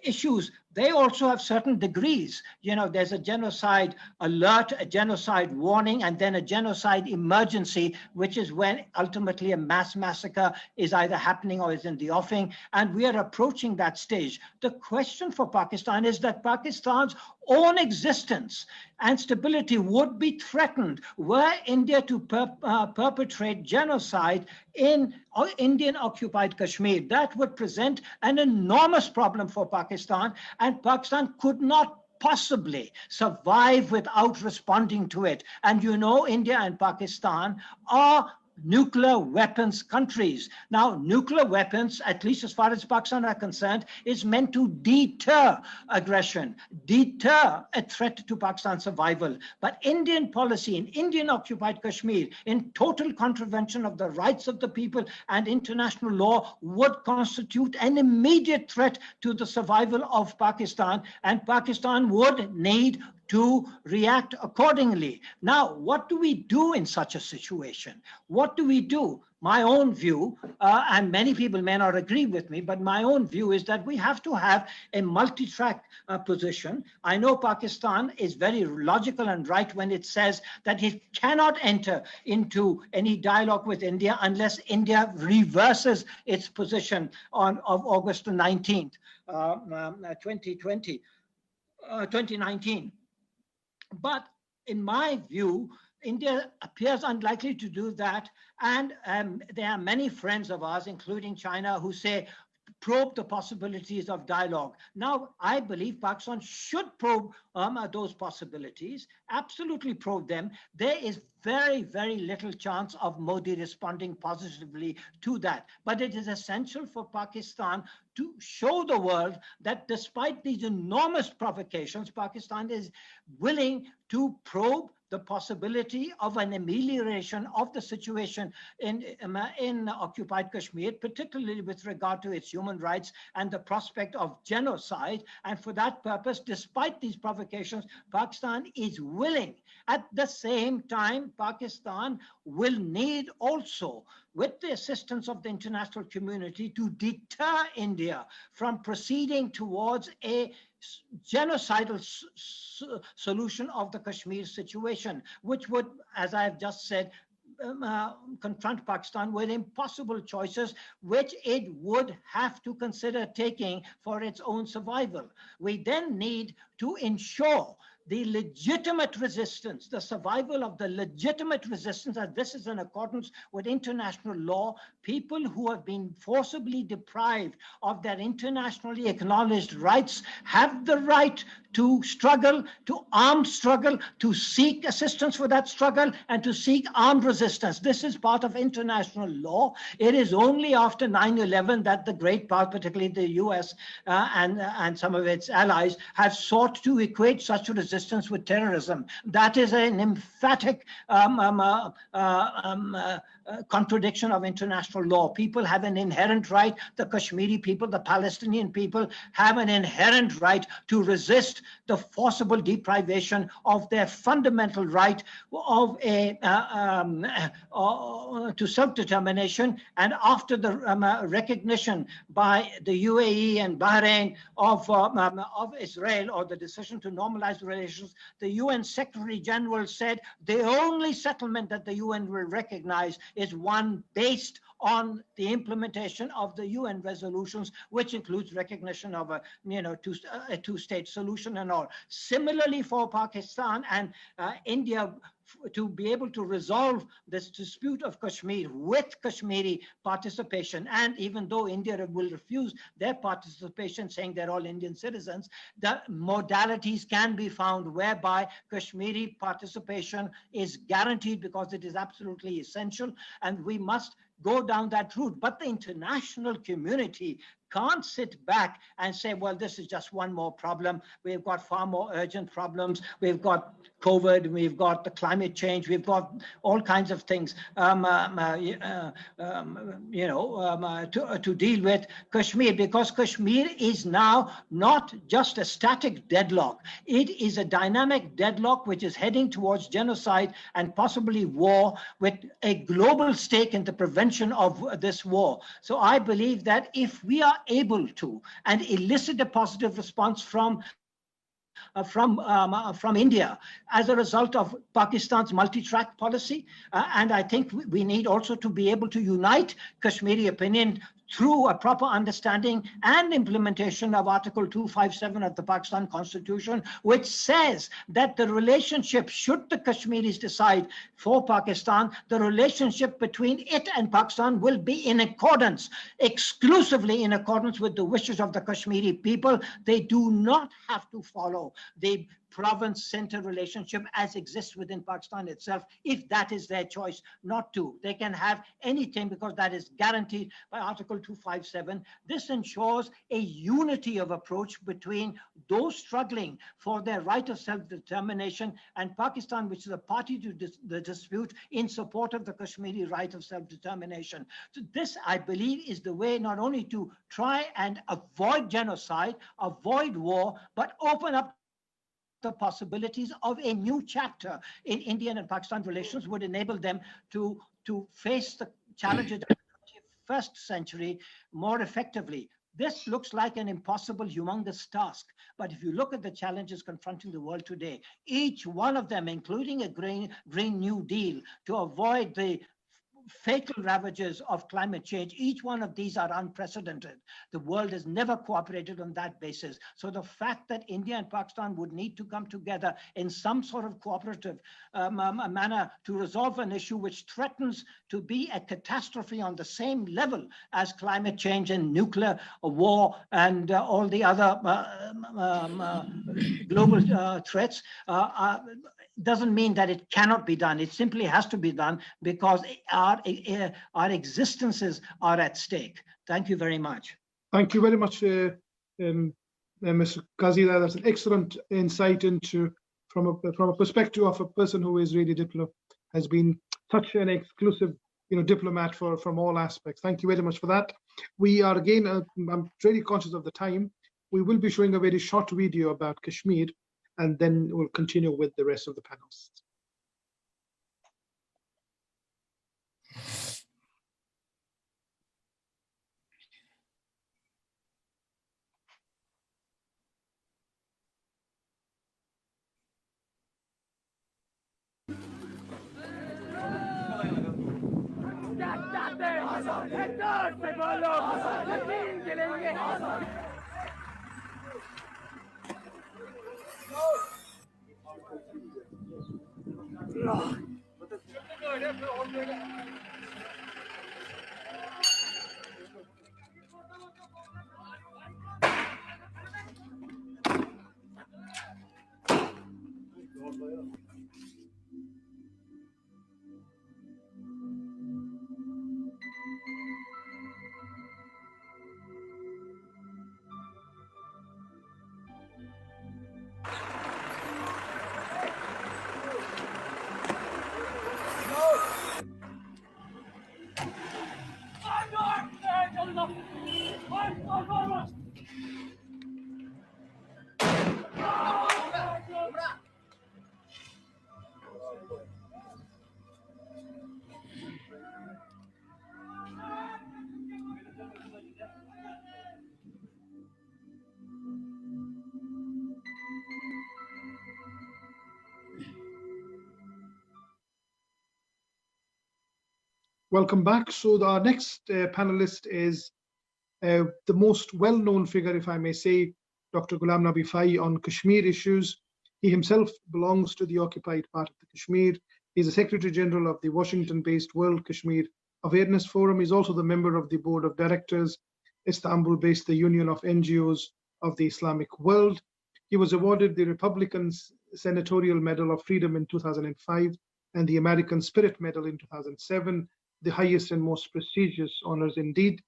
issues, they also have certain degrees. There's a genocide alert, a genocide warning, and then a genocide emergency, which is when ultimately a mass massacre is either happening or is in the offing. And we are approaching that stage. The question for Pakistan is that Pakistan's own existence and stability would be threatened were India to perpetrate genocide in Indian occupied Kashmir. That would present an enormous problem for Pakistan, and Pakistan could not possibly survive without responding to it. And India and Pakistan are nuclear weapons countries. Now, nuclear weapons, at least as far as Pakistan are concerned, is meant to deter aggression, deter a threat to Pakistan's survival. But Indian policy in Indian occupied Kashmir, in total contravention of the rights of the people and international law, would constitute an immediate threat to the survival of Pakistan, and Pakistan would need to react accordingly. Now, what do we do in such a situation? What do we do? My own view, and many people may not agree with me, but my own view is that we have to have a multi-track position. I know Pakistan is very logical and right when it says that it cannot enter into any dialogue with India unless India reverses its position of August the 19th, 2019. But in my view, India appears unlikely to do that. And there are many friends of ours, including China, who say, probe the possibilities of dialogue. Now, I believe Pakistan should probe those possibilities, absolutely probe them. There is very, very little chance of Modi responding positively to that. But it is essential for Pakistan to show the world that despite these enormous provocations, Pakistan is willing to probe the possibility of an amelioration of the situation in occupied Kashmir, particularly with regard to its human rights and the prospect of genocide. And for that purpose, despite these provocations, Pakistan is willing. At the same time, Pakistan will need also, with the assistance of the international community, to deter India from proceeding towards a genocidal solution of the Kashmir situation, which would, as I have just said, confront Pakistan with impossible choices, which it would have to consider taking for its own survival. We then need to ensure the legitimate resistance, the survival of the legitimate resistance, as this is in accordance with international law. People who have been forcibly deprived of their internationally acknowledged rights have the right to struggle, to armed struggle, to seek assistance for that struggle, and to seek armed resistance. This is part of international law. It is only after 9/11 that the great power, particularly the US and some of its allies, have sought to equate such resistance with terrorism. That is an emphatic contradiction of international law. People have an inherent right, the Kashmiri people, the Palestinian people have an inherent right to resist the forcible deprivation of their fundamental right of to self-determination. And after the recognition by the UAE and Bahrain of Israel, or the decision to normalize relations, the UN Secretary General said the only settlement that the UN will recognize is one based on the implementation of the UN resolutions, which includes recognition of a two-state solution and all. Similarly, for Pakistan and India, to be able to resolve this dispute of Kashmir with Kashmiri participation, and even though India will refuse their participation, saying they're all Indian citizens, the modalities can be found whereby Kashmiri participation is guaranteed, because it is absolutely essential, and we must go down that route. But the international community can't sit back and say, well, this is just one more problem. We've got far more urgent problems. We've got COVID, we've got the climate change, we've got all kinds of things to deal with Kashmir, because Kashmir is now not just a static deadlock. It is a dynamic deadlock which is heading towards genocide and possibly war, with a global stake in the prevention of this war. So I believe that if we are able to and elicit a positive response from India as a result of Pakistan's multi-track policy, and I think we need also to be able to unite Kashmiri opinion through a proper understanding and implementation of Article 257 of the Pakistan Constitution, which says that the relationship, should the Kashmiris decide for Pakistan, the relationship between it and Pakistan will be in accordance, exclusively in accordance with the wishes of the Kashmiri people. They do not have to follow the province-center relationship as exists within Pakistan itself, if that is their choice not to. They can have anything, because that is guaranteed by Article 257. This ensures a unity of approach between those struggling for their right of self-determination and Pakistan, which is a party to the dispute in support of the Kashmiri right of self-determination. So this, I believe, is the way not only to try and avoid genocide, avoid war, but open up the possibilities of a new chapter in Indian and Pakistan relations, would enable them to face the challenges of the 21st century more effectively. This looks like an impossible, humongous task. But if you look at the challenges confronting the world today, each one of them, including a Green New Deal to avoid the fatal ravages of climate change, each one of these are unprecedented. The world has never cooperated on that basis. So the fact that India and Pakistan would need to come together in some sort of cooperative manner to resolve an issue which threatens to be a catastrophe on the same level as climate change and nuclear war and all the other global threats, doesn't mean that it cannot be done. It simply has to be done because our existences are at stake. Thank you very much. Thank you very much, Mr. Qazi. That's an excellent insight into from a perspective of a person who is really has been such an exclusive diplomat from all aspects. Thank you very much for that. We are again, I'm really conscious of the time. We will be showing a very short video about Kashmir, and then we'll continue with the rest of the panels. Welcome back. So our next panelist is the most well-known figure, if I may say, Dr. Ghulam Nabi on Kashmir issues. He himself belongs to the occupied part of the Kashmir. He's the Secretary General of the Washington-based World Kashmir Awareness Forum. He's also the member of the Board of Directors, Istanbul-based the Union of NGOs of the Islamic World. He was awarded the Republican Senatorial Medal of Freedom in 2005 and the American Spirit Medal in 2007, the highest and most prestigious honors indeed.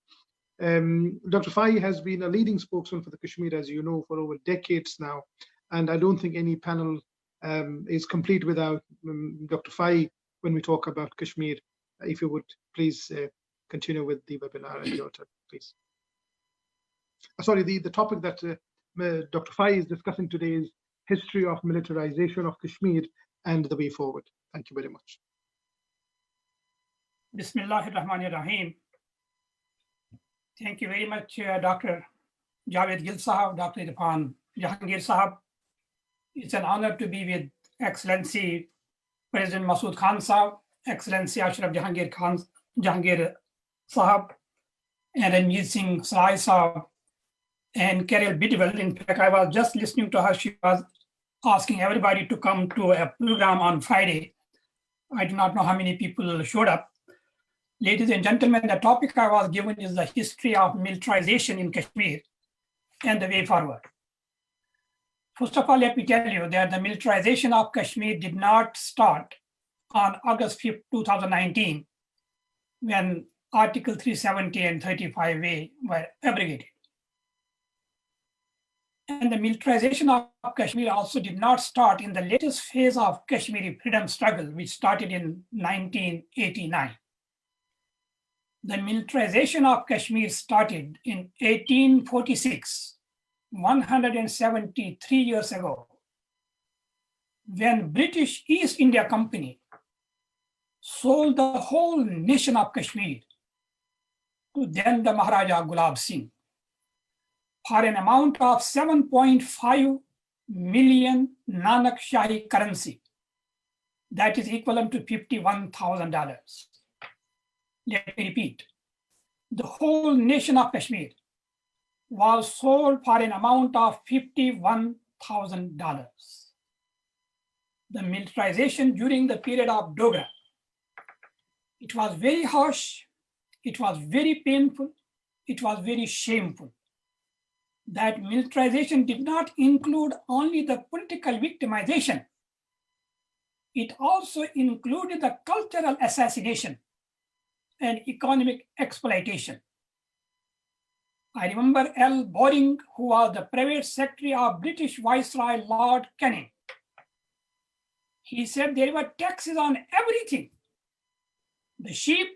Dr. Fai has been a leading spokesman for the Kashmir, as you know, for over decades now. And I don't think any panel is complete without Dr. Fai when we talk about Kashmir. If you would please continue with the webinar at your turn, please. Sorry, the topic that Dr. Fai is discussing today is history of militarization of Kashmir and the way forward. Thank you very much. Bismillahirrahmanirrahim. Thank you very much, Dr. Javed Gil Sahab, Dr. Ashraf Jehangir Sahab. It's an honor to be with Excellency President Masood Khan Sahab, Excellency Ashraf Jehangir Sahab, and Ranjit Singh Srai Sahab, and Carol Bidwell. In fact, I was just listening to her. She was asking everybody to come to a program on Friday. I do not know how many people showed up. Ladies and gentlemen, the topic I was given is the history of militarization in Kashmir and the way forward. First of all, let me tell you that the militarization of Kashmir did not start on August 5th, 2019, when Article 370 and 35A were abrogated. And the militarization of Kashmir also did not start in the latest phase of Kashmiri freedom struggle, which started in 1989. The militarization of Kashmir started in 1846, 173 years ago, when British East India Company sold the whole nation of Kashmir to then the Maharaja Ghulam Singh for an amount of 7.5 million Nanak Shahi currency. That is equivalent to $51,000. Let me repeat. The whole nation of Kashmir was sold for an amount of $51,000. The militarization during the period of Dogra, it was very harsh, it was very painful, it was very shameful. That militarization did not include only the political victimization, it also included the cultural assassination and economic exploitation. I remember L. Boring, who was the private secretary of British Viceroy Lord Canning, He said there were taxes on everything. The sheep,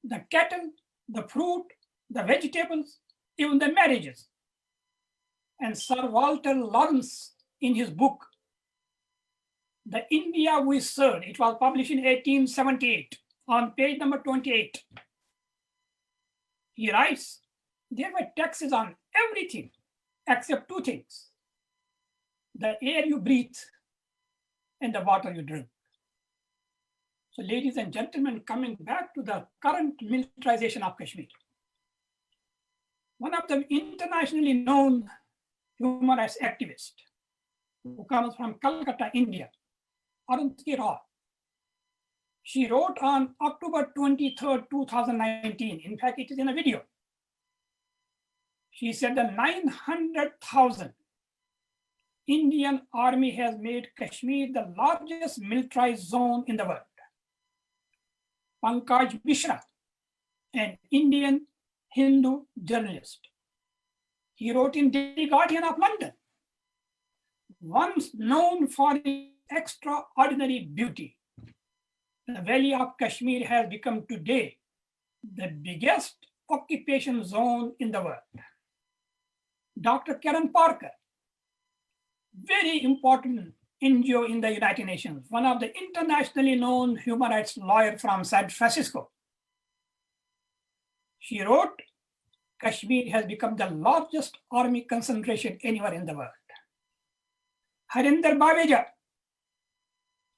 the cattle, the fruit, the vegetables, even the marriages. And Sir Walter Lawrence, in his book, The India We Served, it was published in 1878, on page number 28. He writes, there were taxes on everything except two things: the air you breathe and the water you drink. So ladies and gentlemen, coming back to the current militarization of Kashmir, one of the internationally known human rights activists who comes from Calcutta, India, Arundhati Roy, she wrote on October 23rd, 2019, in fact, it is in a video. She said the 900,000 Indian army has made Kashmir the largest militarized zone in the world. Pankaj Mishra, an Indian Hindu journalist, he wrote in The Guardian of London, once known for its extraordinary beauty, the Valley of Kashmir has become today the biggest occupation zone in the world. Dr. Karen Parker, very important NGO in the United Nations, one of the internationally known human rights lawyers from San Francisco. She wrote, Kashmir has become the largest army concentration anywhere in the world. Harinder Baweja,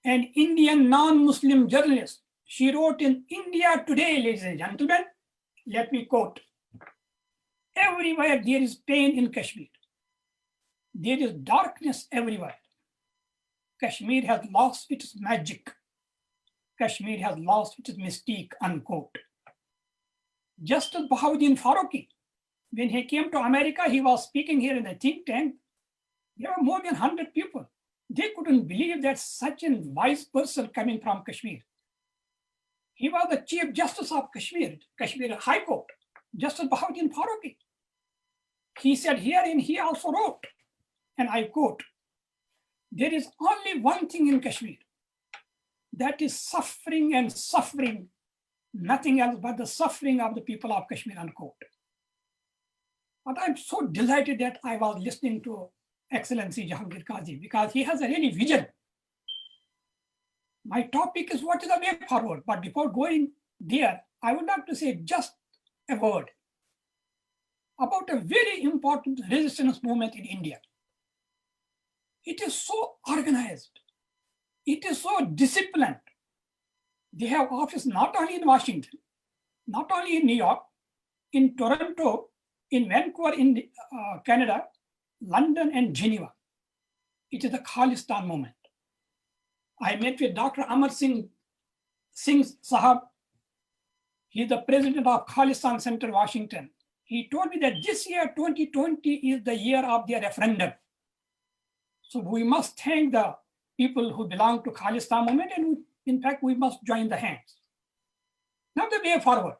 an Indian non-Muslim journalist, she wrote in India Today, ladies and gentlemen, let me quote, everywhere there is pain in Kashmir. There is darkness everywhere. Kashmir has lost its magic. Kashmir has lost its mystique, unquote. Justice Bahauddin Farooqui, when he came to America, he was speaking here in a think tank. There were more than 100 people. They couldn't believe that such a wise person coming from Kashmir. He was the Chief Justice of Kashmir, Kashmir High Court, Justice Bahauddin Farooqui. He said herein, he also wrote, and I quote, there is only one thing in Kashmir, that is suffering and suffering, nothing else but the suffering of the people of Kashmir, unquote. But I'm so delighted that I was listening to Excellency Jehangir Qazi, because he has a really vision. My topic is what is the way forward, but before going there, I would like to say just a word about a very important resistance movement in India. It is so organized. It is so disciplined. They have office not only in Washington, not only in New York, in Toronto, in Vancouver, in Canada, London, and Geneva. It is the Khalistan movement. I met with Dr. Amar Singh Sahab. He is the president of Khalistan Center, Washington. He told me that this year, 2020, is the year of their referendum. So we must thank the people who belong to Khalistan movement, and in fact, we must join the hands. Now the way forward.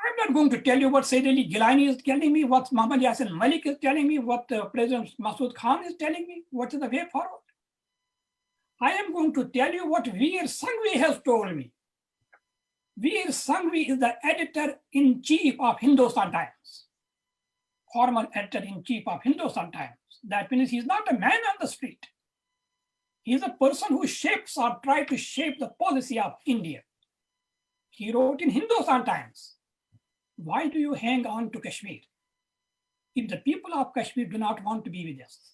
I'm not going to tell you what Sayyid Ali Gilani is telling me, what Muhammad Yasin Malik is telling me, what President Masood Khan is telling me, what is the way forward. I am going to tell you what Veer Sanghvi has told me. Veer Sanghvi is the editor-in-chief of Hindustan Times, former editor-in-chief of Hindustan Times. That means he's not a man on the street. He's a person who shapes or tries to shape the policy of India. He wrote in Hindustan Times, why do you hang on to Kashmir? If the people of Kashmir do not want to be with us,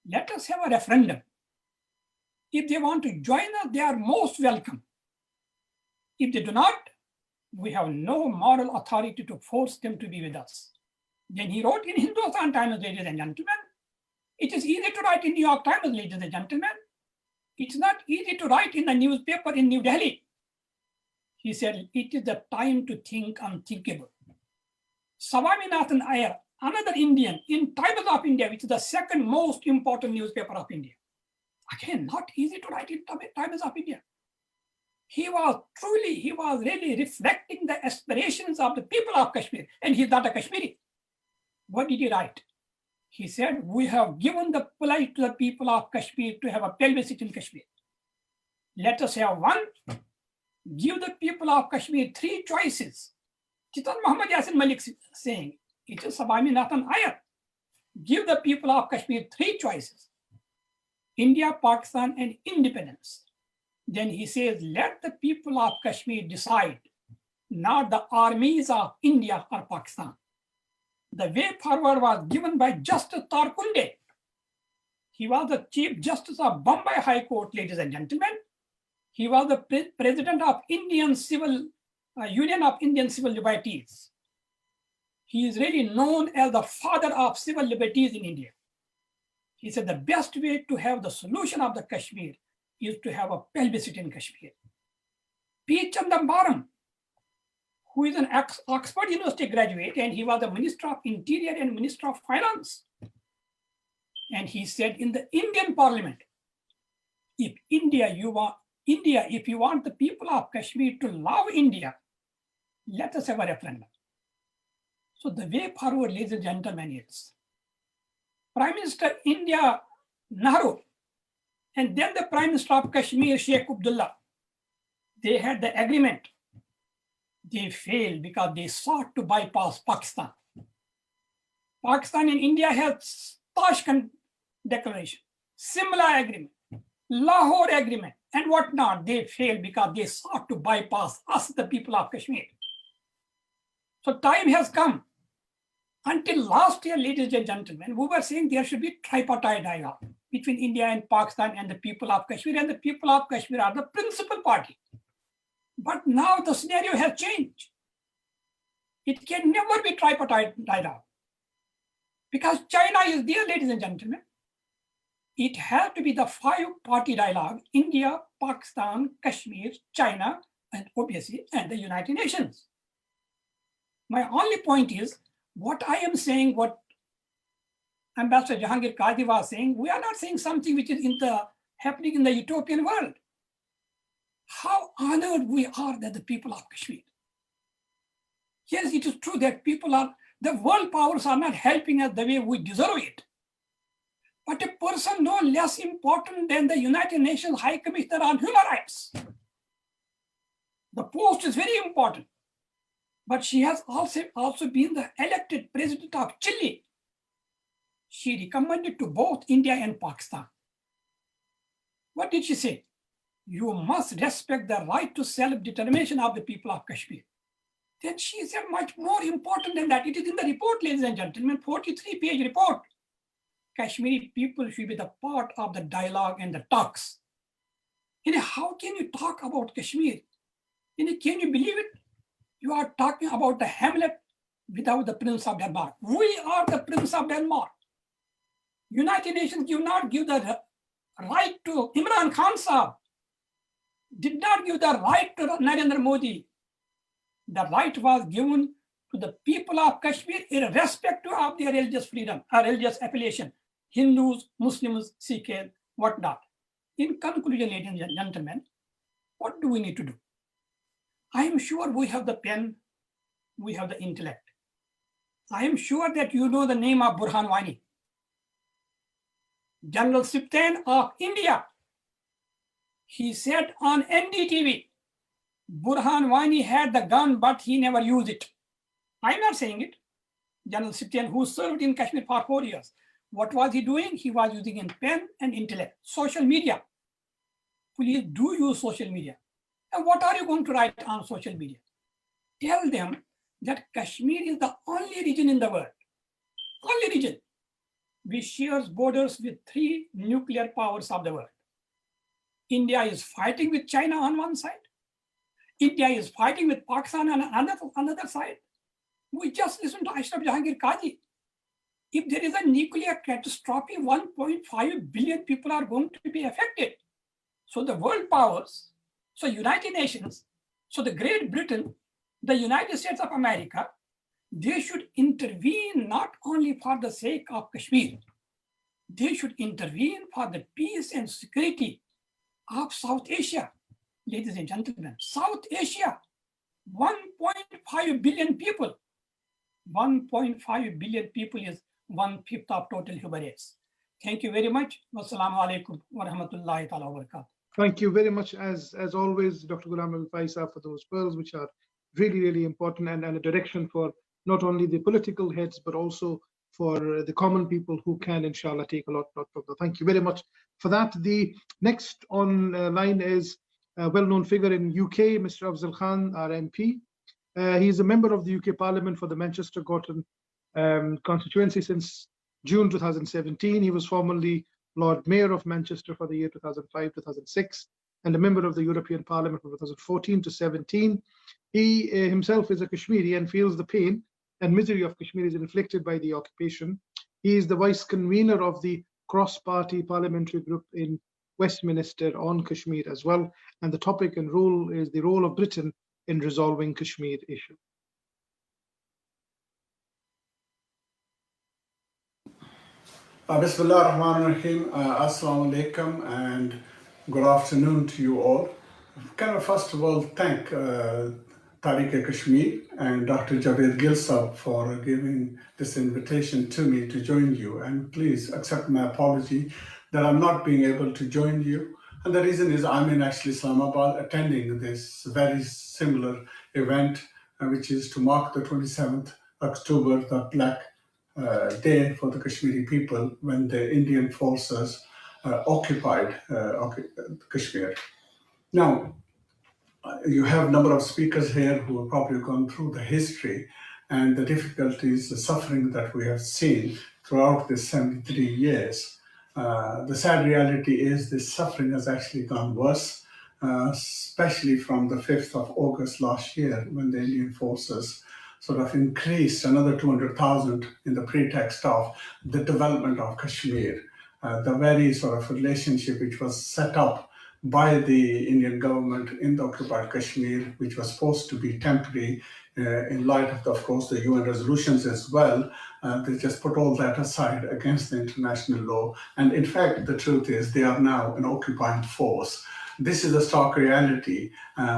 let us have a referendum. If they want to join us, they are most welcome. If they do not, we have no moral authority to force them to be with us. Then he wrote in Hindustan Times, ladies and gentlemen, it is easy to write in New York Times, ladies and gentlemen. It's not easy to write in the newspaper in New Delhi. He said, it is the time to think unthinkable. Swaminathan Iyer, another Indian in Times of India, which is the second most important newspaper of India. Again, not easy to write in Times of India. He was really reflecting the aspirations of the people of Kashmir, and he's not a Kashmiri. What did he write? He said, we have given the pledge to the people of Kashmir to have a plebiscite in Kashmir. Let us have one. Give the people of Kashmir 3 choices. Chitan Muhammad Yasin Malik saying, it is Sabami Nathan Ayat. Give the people of Kashmir 3 choices: India, Pakistan, and independence. Then he says, let the people of Kashmir decide, not the armies of India or Pakistan. The way forward was given by Justice Tarkunde. He was the Chief Justice of Bombay High Court, ladies and gentlemen. He was the president of Union of Indian Civil Liberties. He is really known as the father of civil liberties in India. He said the best way to have the solution of the Kashmir is to have a plebiscite in Kashmir. P. Chandambaram, who is an Oxford University graduate, and he was the Minister of Interior and Minister of Finance. And he said in the Indian Parliament, if you want the people of Kashmir to love India, let us have a referendum. So the way forward, ladies and gentlemen, is Prime Minister India Nehru, and then the Prime Minister of Kashmir, Sheikh Abdullah, they had the agreement. They failed because they sought to bypass Pakistan. Pakistan and India had Tashkent Declaration, Simla Agreement, Lahore Agreement, and whatnot. They failed because they sought to bypass us, the people of Kashmir. So time has come. Until last year, ladies and gentlemen, we were saying there should be tripartite dialogue between India and Pakistan and the people of Kashmir, and the people of Kashmir are the principal party. But now the scenario has changed. It can never be tripartite dialogue because China is there, ladies and gentlemen. It has to be the 5-party dialogue: India, Pakistan, Kashmir, China, and obviously, and the United Nations. My only point is, what I am saying, what Ambassador Jehangir Qazi was saying, we are not saying something which is happening in the utopian world. How honored we are that the people of Kashmir. Yes, it is true that the world powers are not helping us the way we deserve it. But a person no less important than the United Nations High Commissioner on Human Rights. The post is very important. But she has also been the elected president of Chile. She recommended to both India and Pakistan. What did she say? You must respect the right to self-determination of the people of Kashmir. Then she said much more important than that. It is in the report, ladies and gentlemen, 43-page report. Kashmiri people should be the part of the dialogue and the talks. How can you talk about Kashmir? Can you believe it? You are talking about the Hamlet without the Prince of Denmark. We are the Prince of Denmark. United Nations did not give the right to Imran Khan Sahab, did not give the right to Narendra Modi. The right was given to the people of Kashmir irrespective of their religious freedom or religious affiliation, Hindus, Muslims, Sikhs, whatnot. In conclusion, ladies and gentlemen, what do we need to do? I am sure we have the pen, we have the intellect. I am sure that you know the name of Burhan Wani, General Siptan of India. He said on NDTV, Burhan Wani had the gun, but he never used it. I'm not saying it. General Siptan, who served in Kashmir for 4 years, what was he doing? He was using a pen and intellect. Social media. Please do use social media. And what are you going to write on social media? Tell them that Kashmir is the only region in the world, only region, which shares borders with 3 nuclear powers of the world. India is fighting with China on one side. India is fighting with Pakistan on another side. We just listen to Ashraf Jehangir Qazi. If there is a nuclear catastrophe, 1.5 billion people are going to be affected. So the world powers, so United Nations, so the Great Britain, the United States of America, they should intervene not only for the sake of Kashmir, they should intervene for the peace and security of South Asia. Ladies and gentlemen, South Asia, 1.5 billion people. 1.5 billion people is 1/5 of total human race. Thank you very much. Wassalamu alaikum wa rahmatullahi ta'ala wa barakatuh. Thank you very much, as always, Dr. Ghulam al-Faisa, for those pearls, which are really, really important, and a direction for not only the political heads, but also for the common people who can, inshallah, take a lot from that. Thank you very much for that. The next on line is a well-known figure in UK, Mr. Afzal Khan, our MP. He is a member of the UK Parliament for the Manchester Gorton constituency since June 2017. He was formerly Lord Mayor of Manchester for the year 2005-2006, and a member of the European Parliament from 2014 to 17. He himself is a Kashmiri and feels the pain and misery of Kashmiris inflicted by the occupation. He is the vice-convener of the cross-party parliamentary group in Westminster on Kashmir as well, and the topic and role is the role of Britain in resolving Kashmir issue. Bismillah ar-Rahman ar-Rahim, Assalamu alaikum, and good afternoon to you all. Can I first of all thank Tariq-e-Kashmir and Dr. Javed Gilsab for giving this invitation to me to join you, and please accept my apology that I'm not being able to join you. And the reason is I'm in actually Islamabad attending this very similar event, which is to mark the 27th October, the Black Day for the Kashmiri people, when the Indian forces occupied Kashmir. Now, you have a number of speakers here who have probably gone through the history and the difficulties, the suffering that we have seen throughout this 73 years. The sad reality is this suffering has actually gone worse, especially from the 5th of August last year, when the Indian forces sort of increased another 200,000 in the pretext of the development of Kashmir. The very sort of relationship which was set up by the Indian government in the occupied Kashmir, which was supposed to be temporary in light of course, the UN resolutions as well. They just put all that aside against the international law. And in fact, the truth is they are now an occupying force. This is a stark reality.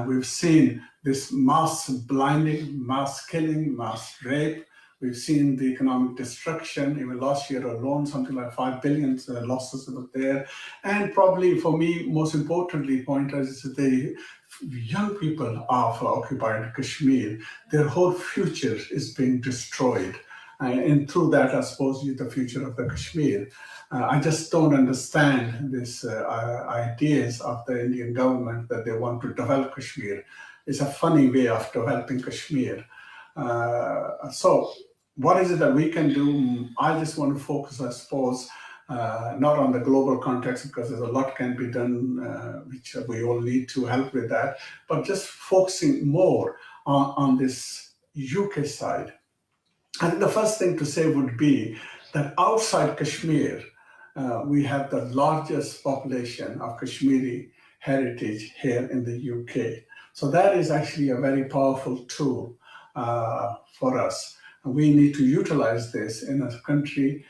We've seen this mass blinding, mass killing, mass rape. We've seen the economic destruction. Even last year alone, something like 5 billion losses were there. And probably for me, most importantly, pointers is the young people of occupied Kashmir, their whole future is being destroyed. And through that, I suppose, the future of the Kashmir. I just don't understand this ideas of the Indian government that they want to develop Kashmir. It's a funny way of developing Kashmir. So what is it that we can do? I just want to focus, I suppose, not on the global context, because there's a lot can be done, which we all need to help with that, but just focusing more on this UK side. I think the first thing to say would be that outside Kashmir, we have the largest population of Kashmiri heritage here in the UK. So that is actually a very powerful tool for us. We need to utilize this in a country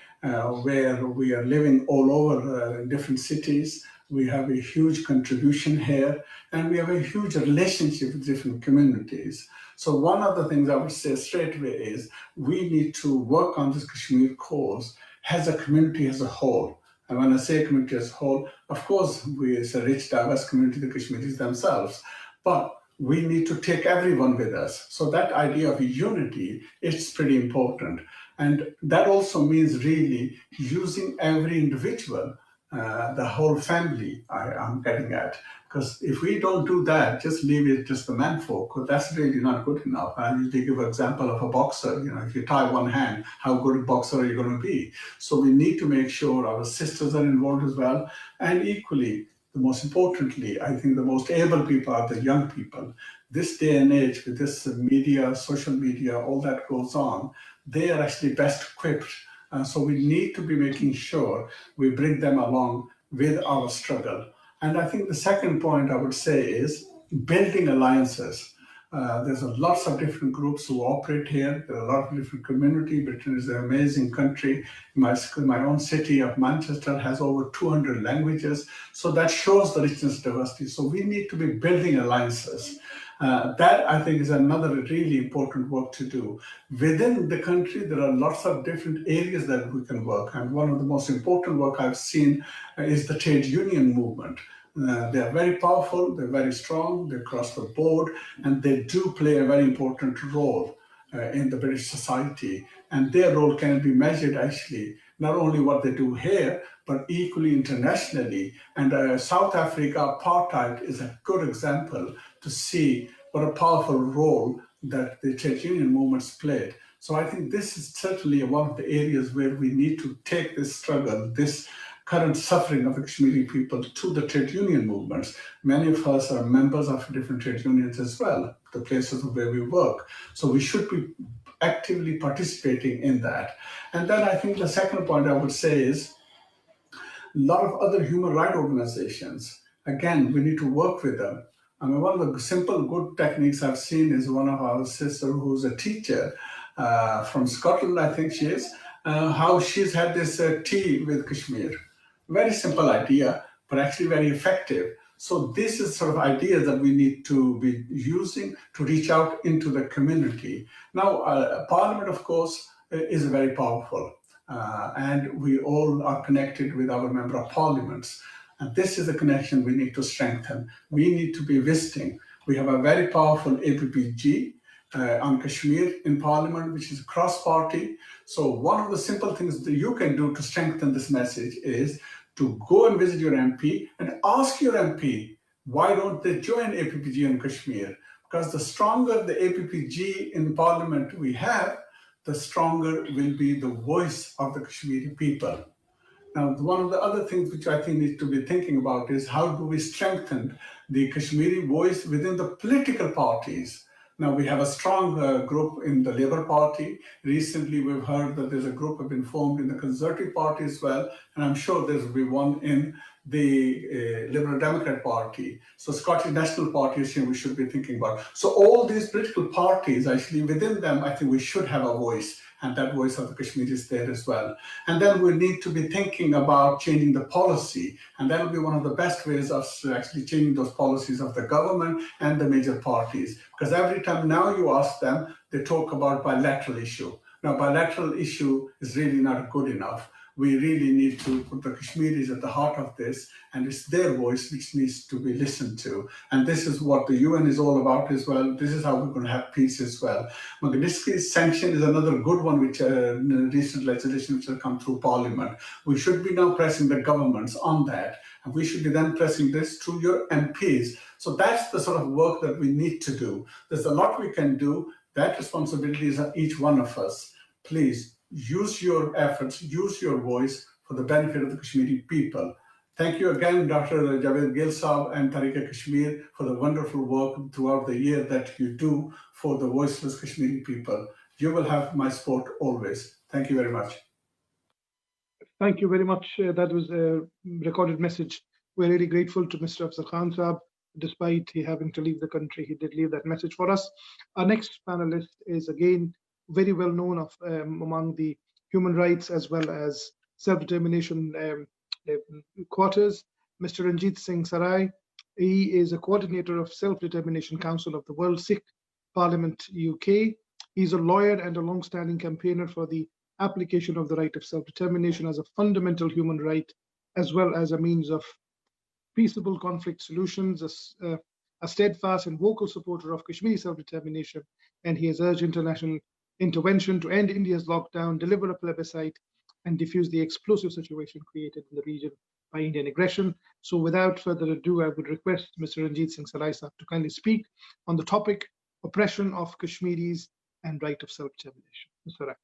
where we are living all over in different cities. We have a huge contribution here, and we have a huge relationship with different communities. So one of the things I would say straight away is we need to work on this Kashmir cause as a community as a whole. And when I say community as a whole, of course, it's a rich, diverse community, the Kashmiris themselves, but we need to take everyone with us. So that idea of unity is pretty important. And that also means really using every individual, the whole family I'm getting at. Because if we don't do that, just leave it just the menfolk, that's really not good enough. I usually give an example of a boxer. If you tie one hand, how good a boxer are you going to be? So we need to make sure our sisters are involved as well. And equally, most importantly, I think the most able people are the young people. This day and age, with this media, social media, all that goes on, they are actually best equipped. So we need to be making sure we bring them along with our struggle. And I think the second point I would say is building alliances. There's lots of different groups who operate here. There are a lot of different communities. Britain is an amazing country. My own city of Manchester has over 200 languages. So that shows the richness, diversity. So we need to be building alliances. That, I think, is another really important work to do. Within the country, there are lots of different areas that we can work. And one of the most important work I've seen is the trade union movement. They are very powerful, they're very strong, they cross the board, and they do play a very important role in the British society. And their role can be measured actually, not only what they do here, but equally internationally. And South Africa apartheid is a good example to see what a powerful role that the trade union movements played. So I think this is certainly one of the areas where we need to take this struggle, this current suffering of the Kashmiri people to the trade union movements. Many of us are members of different trade unions as well, the places where we work. So we should be actively participating in that. And then I think the second point I would say is a lot of other human rights organizations. Again, we need to work with them. I mean, one of the simple good techniques I've seen is one of our sisters who's a teacher from Scotland, I think she is, how she's had this tea with Kashmir. Very simple idea, but actually very effective. So this is sort of ideas that we need to be using to reach out into the community. Now, Parliament, of course, is very powerful, and we all are connected with our member of parliaments. And this is a connection we need to strengthen. We need to be visiting. We have a very powerful APPG on Kashmir in Parliament, which is cross-party. So one of the simple things that you can do to strengthen this message is to go and visit your MP and ask your MP, why don't they join APPG in Kashmir? Because the stronger the APPG in Parliament we have, the stronger will be the voice of the Kashmiri people. Now, one of the other things which I think need to be thinking about is how do we strengthen the Kashmiri voice within the political parties? Now, we have a strong group in the Labour Party. Recently, we've heard that there's a group have been formed in the Conservative Party as well, and I'm sure there will be one in the Liberal Democrat Party. So Scottish National Party is here we should be thinking about. So all these political parties, actually, within them, I think we should have a voice, and that voice of the Kashmiri is there as well. And then we need to be thinking about changing the policy, and that will be one of the best ways of actually changing those policies of the government and the major parties. Because every time now you ask them, they talk about bilateral issue. Now, bilateral issue is really not good enough. We really need to put the Kashmiris at the heart of this, and it's their voice which needs to be listened to. And this is what the UN is all about as well. This is how we're going to have peace as well. Magnitsky sanction is another good one, which recent legislation which has come through Parliament. We should be now pressing the governments on that, and we should be then pressing this through your MPs. So that's the sort of work that we need to do. There's a lot we can do. That responsibility is on each one of us. Please, use your efforts, use your voice for the benefit of the Kashmiri people. Thank you again, Dr. Javed Gill Saab and Tariq-e-Kashmir, for the wonderful work throughout the year that you do for the voiceless Kashmiri people. You will have my support always. Thank you very much. Thank you very much. That was a recorded message. We're really grateful to Mr. Afzal Khan Saab. Despite he having to leave the country, he did leave that message for us. Our next panelist is again very well known among the human rights as well as self-determination quarters, Mr. Ranjit Singh Srai. He is a coordinator of Self-Determination Council of the World Sikh Parliament UK. He's a lawyer and a long-standing campaigner for the application of the right of self-determination as a fundamental human right, as well as a means of peaceable conflict solutions, a steadfast and vocal supporter of Kashmiri self-determination, and he has urged international intervention to end India's lockdown, deliver a plebiscite, and defuse the explosive situation created in the region by Indian aggression. So without further ado, I would request Mr. Ranjit Singh Srai to kindly speak on the topic, oppression of Kashmiris and right of self-determination. Mr. Rai.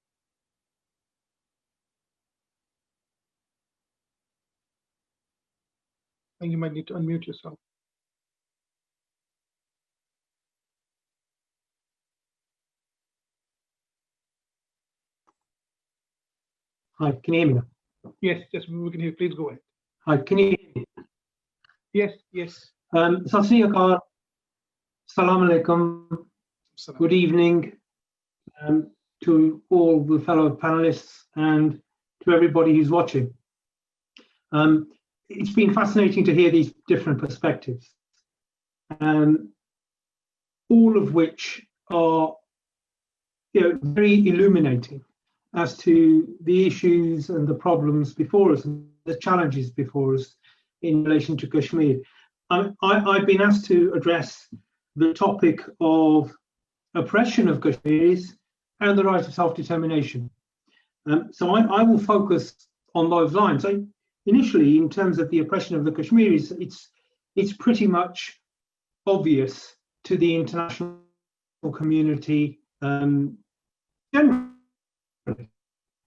And you might need to unmute yourself. Hi, can you hear me now? Yes, we can hear. Please go ahead. Hi, can you hear me? Yes. Sat Sri Akal, Assalamu alaikum, good evening to all the fellow panelists and to everybody who's watching. It's been fascinating to hear these different perspectives. all of which are very illuminating as to the issues and the problems before us and the challenges before us in relation to Kashmir. I've been asked to address the topic of oppression of Kashmiris and the right of self-determination. So I will focus on those lines. Initially, in terms of the oppression of the Kashmiris, it's pretty much obvious to the international community generally.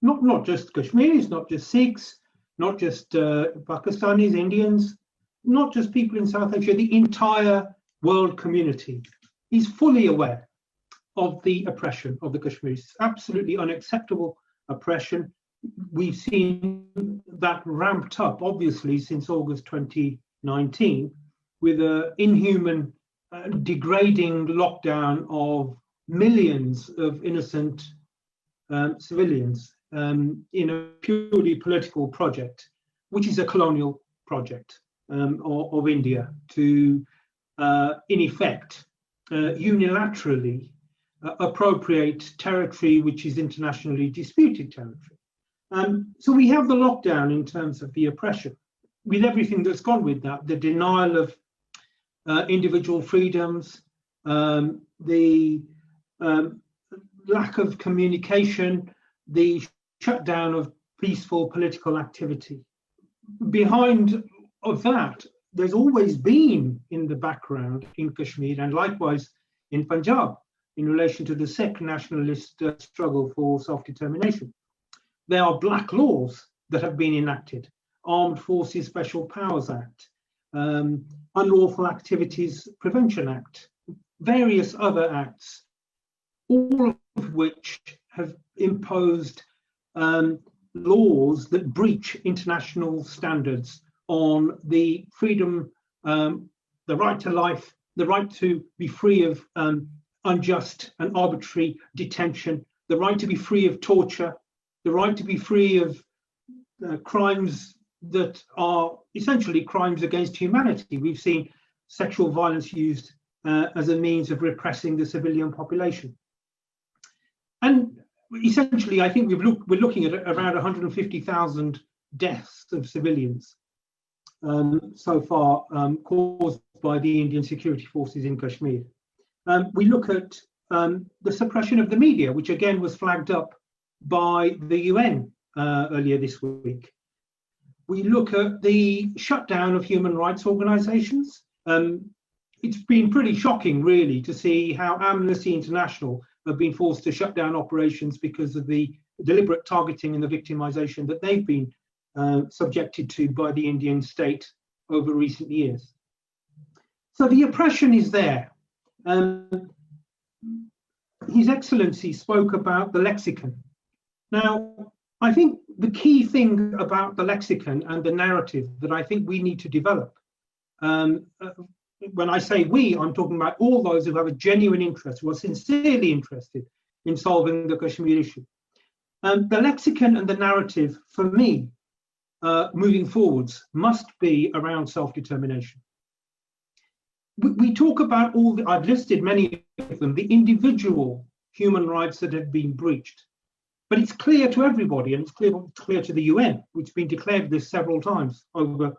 Not just Kashmiris, not just Sikhs, not just Pakistanis, Indians, not just people in South Asia, the entire world community is fully aware of the oppression of the Kashmiris. It's absolutely unacceptable oppression. We've seen that ramped up, obviously, since August 2019, with an inhuman, degrading lockdown of millions of innocent civilians in a purely political project, which is a colonial project of India to, in effect, unilaterally appropriate territory which is internationally disputed territory. So we have the lockdown in terms of the oppression, with everything that's gone with that, the denial of individual freedoms, the lack of communication, the shutdown of peaceful political activity. Behind of that, there's always been in the background in Kashmir and likewise in Punjab in relation to the Sikh nationalist struggle for self-determination. There are black laws that have been enacted, Armed Forces Special Powers Act, Unlawful Activities Prevention Act, various other acts, all of which have imposed laws that breach international standards on the freedom, the right to life, the right to be free of unjust and arbitrary detention, the right to be free of torture, the right to be free of crimes that are essentially crimes against humanity. We've seen sexual violence used as a means of repressing the civilian population. And essentially, I think we're looking at around 150,000 deaths of civilians so far caused by the Indian security forces in Kashmir. We look at the suppression of the media, which again was flagged up by the UN earlier this week. We look at the shutdown of human rights organizations. It's been pretty shocking, really, to see how Amnesty International have been forced to shut down operations because of the deliberate targeting and the victimization that they've been subjected to by the Indian state over recent years. So the oppression is there. His Excellency spoke about the lexicon. Now, I think the key thing about the lexicon and the narrative that I think we need to develop, when I say we, I'm talking about all those who have a genuine interest, who are sincerely interested in solving the Kashmir issue. The lexicon and the narrative, for me, moving forwards, must be around self-determination. We talk about all the, I've listed many of them, the individual human rights that have been breached. But it's clear to everybody, and it's clear to the UN, which has been declared this several times over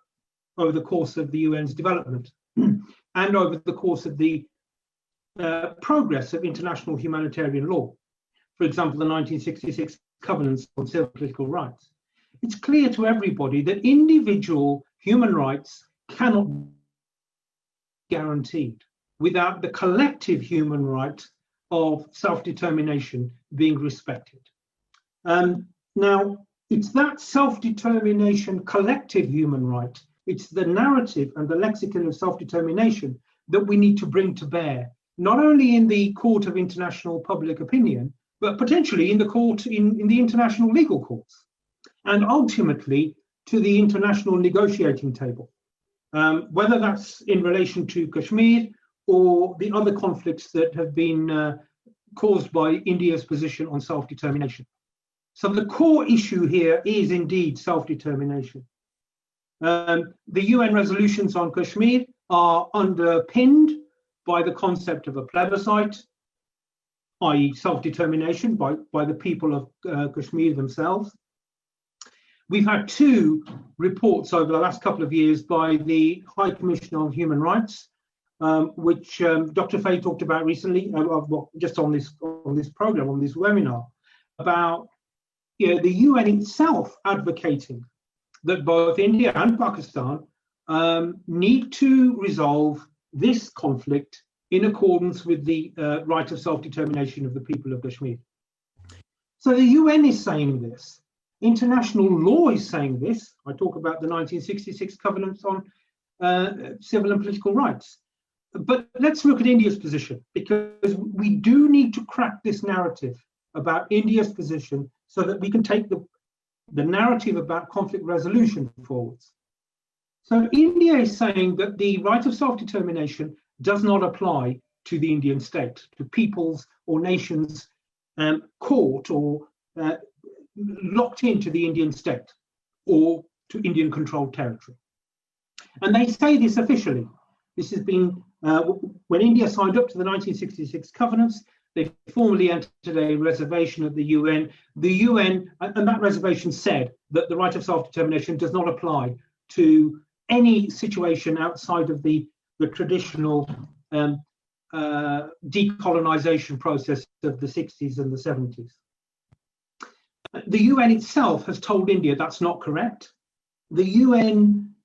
the course of the UN's development and over the course of the progress of international humanitarian law. For example, the 1966 Covenants on Civil and Political Rights. It's clear to everybody that individual human rights cannot be guaranteed without the collective human right of self-determination being respected. Now, it's that self-determination collective human right, it's the narrative and the lexicon of self-determination that we need to bring to bear, not only in the court of international public opinion, but potentially in the court, in the international legal courts, and ultimately to the international negotiating table, whether that's in relation to Kashmir or the other conflicts that have been caused by India's position on self-determination. So the core issue here is indeed self-determination. The UN resolutions on Kashmir are underpinned by the concept of a plebiscite, i.e. self-determination by the people of Kashmir themselves. We've had 2 reports over the last couple of years by the High Commissioner on Human Rights, which Dr. Fay talked about recently, just on this program, on this webinar, about the UN itself advocating that both India and Pakistan need to resolve this conflict in accordance with the right of self-determination of the people of Kashmir. So the UN is saying this. International law is saying this. I talk about the 1966 Covenant on Civil and Political Rights. But let's look at India's position, because we do need to crack this narrative about India's position so that we can take the narrative about conflict resolution forwards. So India is saying that the right of self-determination does not apply to the Indian state, to peoples or nations caught or locked into the Indian state or to Indian controlled territory. And they say this officially. This has been, when India signed up to the 1966 covenants, they formally entered a reservation at the UN. The UN, and that reservation said that the right of self-determination does not apply to any situation outside of the traditional decolonization process of the 60s and the 70s. The UN itself has told India that's not correct. The UN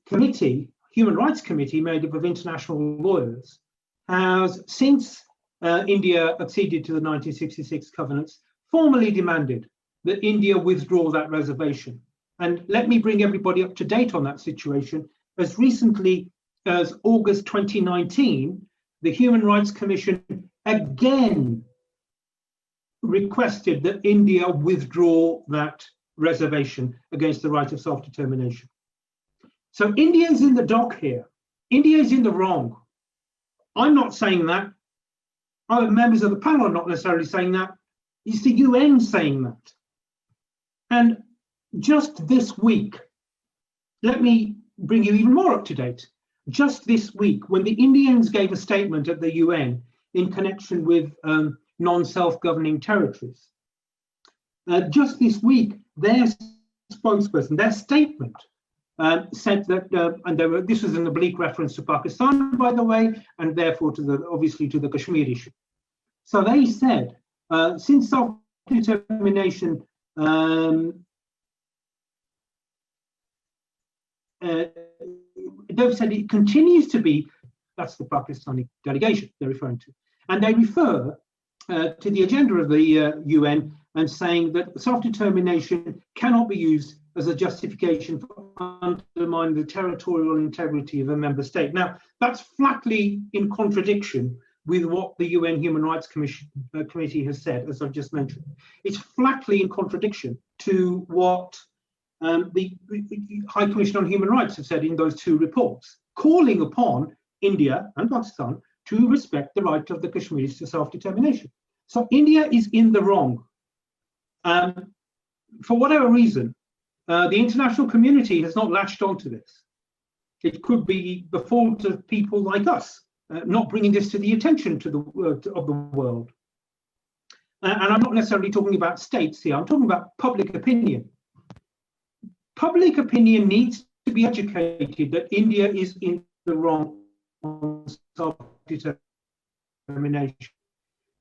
committee, Human Rights Committee, made up of international lawyers, has since India acceded to the 1966 covenants, formally demanded that India withdraw that reservation. And let me bring everybody up to date on that situation. As recently as August 2019, the Human Rights Commission again requested that India withdraw that reservation against the right of self-determination. So India is in the dock here. India is in the wrong. I'm not saying that. Other members of the panel are not necessarily saying that. It's the UN saying that. And just this week, let me bring you even more up to date. Just this week, when the Indians gave a statement at the UN in connection with non-self-governing territories, just this week, their spokesperson, their statement said that, and this was an oblique reference to Pakistan, by the way, and therefore to obviously to the Kashmir issue. So they said, since self-determination they've said it continues to be, that's the Pakistani delegation they're referring to, and they refer to the agenda of the UN and saying that self-determination cannot be used as a justification for undermining the territorial integrity of a member state. Now, that's flatly in contradiction with what the UN Human Rights Committee has said, as I've just mentioned. It's flatly in contradiction to what the High Commission on Human Rights have said in those 2 reports, calling upon India and Pakistan to respect the right of the Kashmiris to self-determination. So India is in the wrong. For whatever reason, the international community has not latched onto this. It could be the fault of people like us, not bringing this to the attention of the world. And I'm not necessarily talking about states here, I'm talking about public opinion. Public opinion needs to be educated that India is in the wrong on self-determination.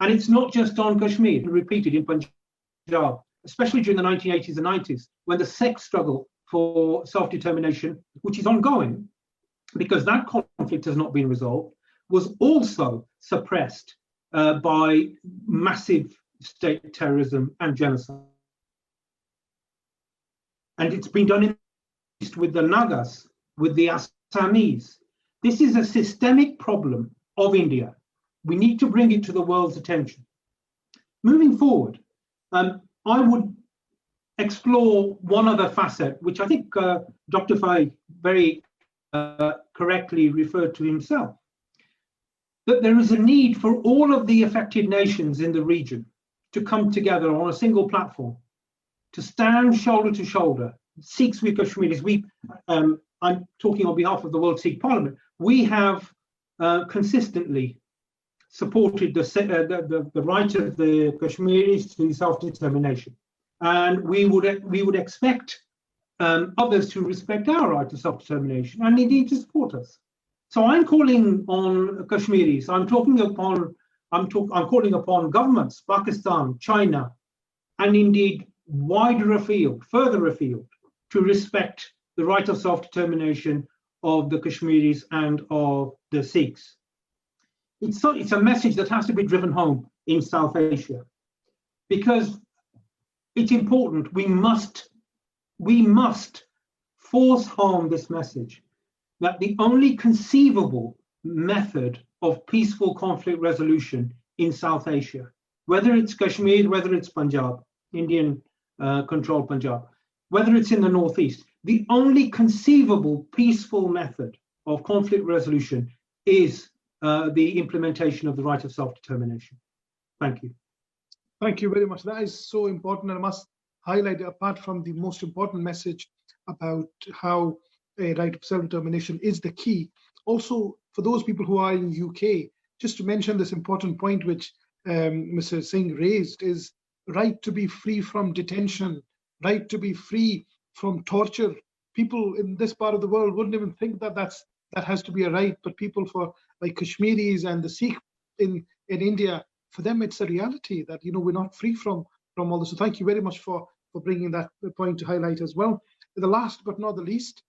And it's not just on Kashmir, repeated in Punjab, especially during the 1980s and 90s, when the Sikh struggle for self-determination, which is ongoing, because that conflict has not been resolved, was also suppressed by massive state terrorism and genocide. And it's been done with the Nagas, with the Assamese. This is a systemic problem of India. We need to bring it to the world's attention. Moving forward, I would explore one other facet, which I think Dr. Fay very correctly referred to himself, that there is a need for all of the affected nations in the region to come together on a single platform, to stand shoulder to shoulder. Sikhs with Kashmiris, I'm talking on behalf of the World Sikh Parliament. We have consistently supported the right of the Kashmiris to self-determination, and we would expect others to respect our right to self-determination and indeed to support us. So I'm calling on Kashmiris. I'm calling upon governments, Pakistan, China, and indeed wider afield, further afield, to respect the right of self-determination of the Kashmiris and of the Sikhs. It's a message that has to be driven home in South Asia, because it's important. We must force home this message that the only conceivable method of peaceful conflict resolution in South Asia, whether it's Kashmir, whether it's Punjab, Indian controlled Punjab, whether it's in the Northeast, the only conceivable peaceful method of conflict resolution is the implementation of the right of self-determination. Thank you. Thank you very much. That is so important. And I must highlight, apart from the most important message about how a right of self-determination is the key, also for those people who are in UK, just to mention this important point which Mr. Singh raised, is right to be free from detention, right to be free from torture. People in this part of the world wouldn't even think that that has to be a right, but people like Kashmiris and the Sikh in India, for them it's a reality that we're not free from all this. So thank you very much for bringing that point to highlight as well. The last but not the least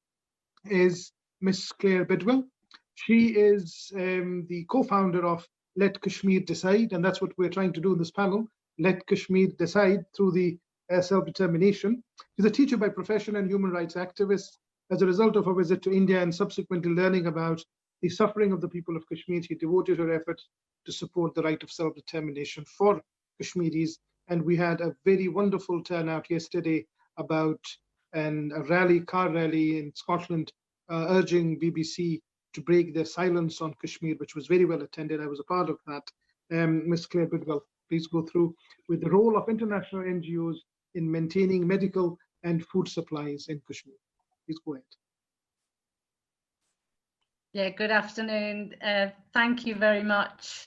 is Miss Claire Bidwell. She is the co-founder of Let Kashmir Decide, and that's what we're trying to do in this panel. Let Kashmir Decide through the self-determination. She's a teacher by profession and human rights activist. As a result of her visit to India and subsequently learning about the suffering of the people of Kashmir, she devoted her efforts to support the right of self-determination for Kashmiris. And we had a very wonderful turnout yesterday about a car rally in Scotland, urging BBC to break their silence on Kashmir, which was very well attended. I was a part of that. Ms. Claire Bidwell, please go through with the role of international NGOs in maintaining medical and food supplies in Kashmir. Please go ahead. Yeah, good afternoon. Thank you very much.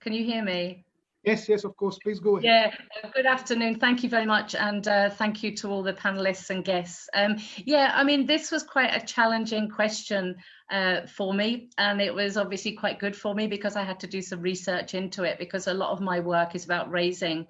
Can you hear me? Yes, of course. Please go ahead. Yeah, good afternoon. Thank you very much. And thank you to all the panelists and guests. Yeah, I mean, this was quite a challenging question for me. And it was obviously quite good for me because I had to do some research into it, because a lot of my work is about raising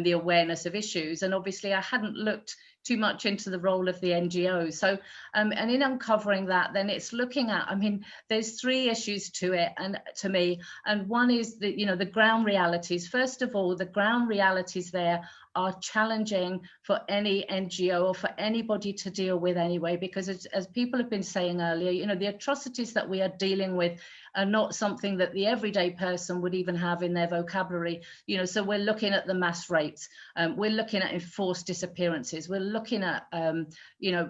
the awareness of issues. And obviously I hadn't looked too much into the role of the NGOs. So, and in uncovering that, then it's looking at, I mean, there's three issues to it, and to me, and one is the, the ground realities. First of all, the ground realities there are challenging for any NGO or for anybody to deal with anyway, because as people have been saying earlier, the atrocities that we are dealing with are not something that the everyday person would even have in their vocabulary. So we're looking at the mass rapes, we're looking at enforced disappearances, we're looking at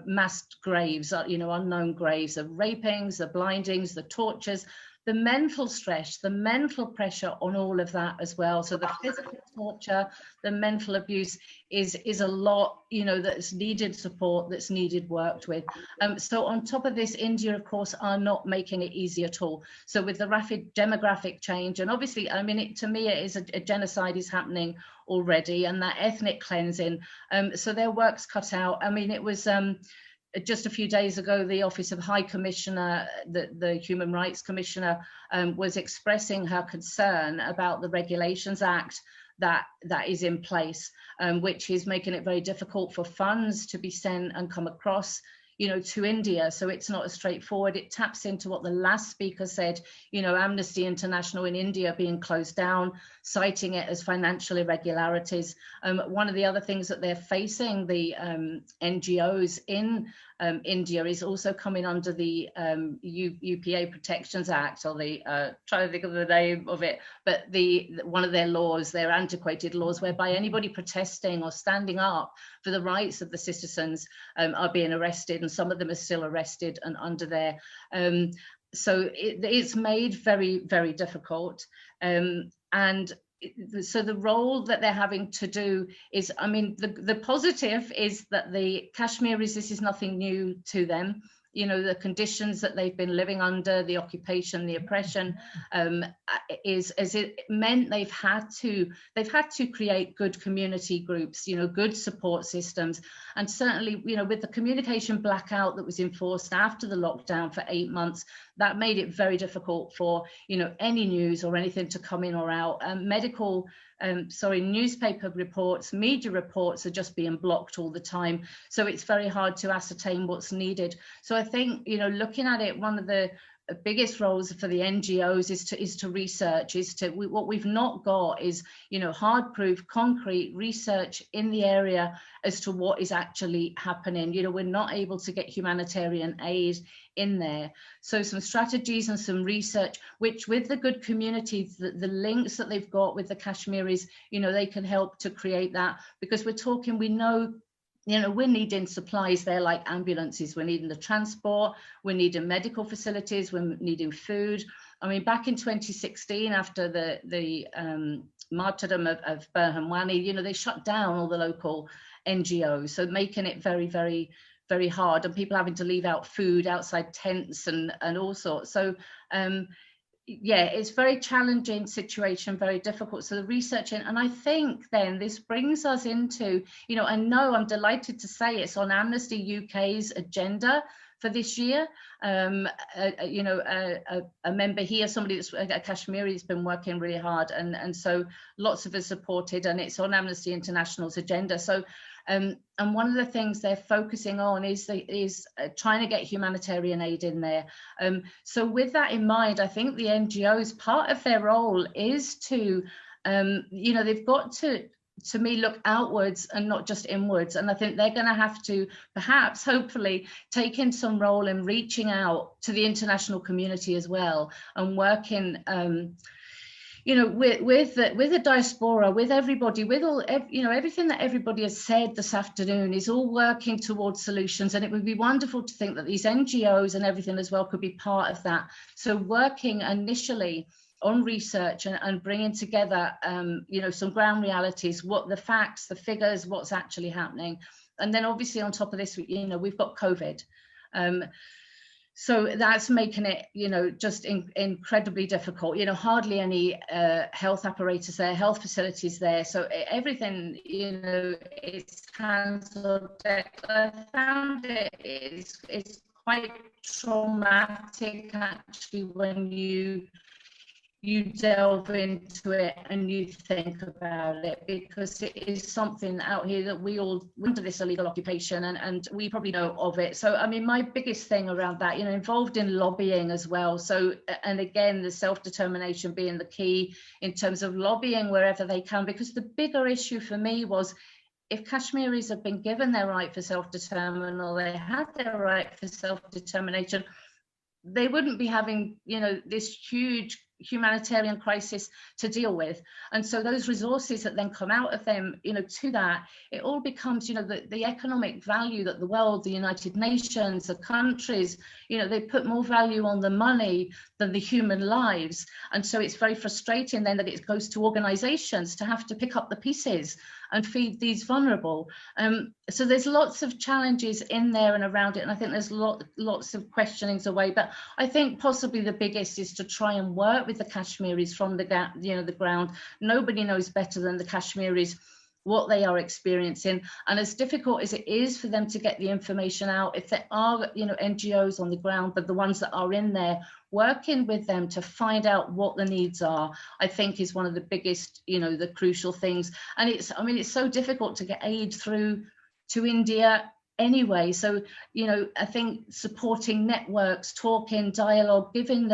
massed graves, unknown graves, the rapings, the blindings, the tortures, the mental stress, the mental pressure on all of that as well. So the physical torture, the mental abuse is a lot, that's needed support, that's needed worked with. So on top of this, India, of course, are not making it easy at all. So with the rapid demographic change, and obviously, I mean, to me, it is a genocide is happening already, and that ethnic cleansing. So their work's cut out. I mean, it was just a few days ago, the Office of High Commissioner, the Human Rights Commissioner, was expressing her concern about the Regulations Act that is in place, which is making it very difficult for funds to be sent and come across to India. So it's not as straightforward. It taps into what the last speaker said, Amnesty International in India being closed down, citing it as financial irregularities. One of the other things that they're facing, the NGOs in India, is also coming under the UPA Protections Act, or the, trying to think of the name of it, but one of their laws, their antiquated laws, whereby anybody protesting or standing up for the rights of the citizens are being arrested, and some of them are still arrested and under there. So it's made very, very difficult. So the role that they're having to do is, I mean, the positive is that the Kashmiris, this is nothing new to them. you know, the conditions that they've been living under, the occupation, the oppression, is it meant they've had to create good community groups, you know, good support systems. And certainly, you know, with the communication blackout that was enforced after the lockdown for 8 months, that made it very difficult for, you know, any news or anything to come in or out. Newspaper reports, media reports are just being blocked all the time. So it's very hard to ascertain what's needed. So I think, you know, looking at it, one of the biggest roles for the NGOs is to research, what we've not got is, you know, hard proof, concrete research in the area as to what is actually happening. You know, we're not able to get humanitarian aid in there. So some strategies and some research, which with the good communities, the links that they've got with the Kashmiris, you know, they can help to create that, because we know, you know, we're needing supplies there like ambulances, we're needing the transport, we're needing medical facilities, we're needing food. I mean, back in 2016, after the martyrdom of Burhan Wani, you know, they shut down all the local NGOs, so making it very, very, very hard, and people having to leave out food outside tents and all sorts. So yeah, it's very challenging situation, very difficult. So the researching, and I think then this brings us into, you know, I'm delighted to say it's on Amnesty UK's agenda for this year. You know, a member here, somebody that's a Kashmiri, has been working really hard, and so lots of us supported, and it's on Amnesty International's agenda. So and one of the things they're focusing on is trying to get humanitarian aid in there. So with that in mind, I think the NGOs, part of their role is to, you know, they've got to me, look outwards and not just inwards. And I think they're going to have to perhaps, hopefully, take in some role in reaching out to the international community as well, and working, you know, with the diaspora, with everybody, with all, you know, everything that everybody has said this afternoon is all working towards solutions. And it would be wonderful to think that these NGOs and everything as well could be part of that. So working initially on research and bringing together, you know, some ground realities, what the facts, the figures, what's actually happening. And then obviously on top of this, you know, we've got COVID. So that's making it, you know, just incredibly difficult. You know, hardly any health apparatus there, health facilities there. So everything, you know, it's hands on deck. I found it's quite traumatic actually when you delve into it and you think about it, because it is something out here that we all under this illegal occupation, and we probably know of it. So I mean, my biggest thing around that, you know, involved in lobbying as well. So, and again, the self-determination being the key in terms of lobbying wherever they can, because the bigger issue for me was, if Kashmiris have been given their right for self-determination, or they had their right for self-determination, they wouldn't be having, you know, this huge humanitarian crisis to deal with. And so those resources that then come out of them, you know, to that, it all becomes, you know, the economic value that the world, the United Nations, the countries, you know, they put more value on the money than the human lives. And so it's very frustrating then that it goes to organizations to have to pick up the pieces and feed these vulnerable. So there's lots of challenges in there and around it, and I think there's lots of questionings away. But I think possibly the biggest is to try and work with the Kashmiris from the, you know, the ground. Nobody knows better than the Kashmiris what they are experiencing, and as difficult as it is for them to get the information out, if there are, you know, NGOs on the ground, but the ones that are in there, working with them to find out what the needs are, I think is one of the biggest, you know, the crucial things. And it's, I mean, it's so difficult to get aid through to India anyway. So, you know, I think supporting networks, talking, dialogue, giving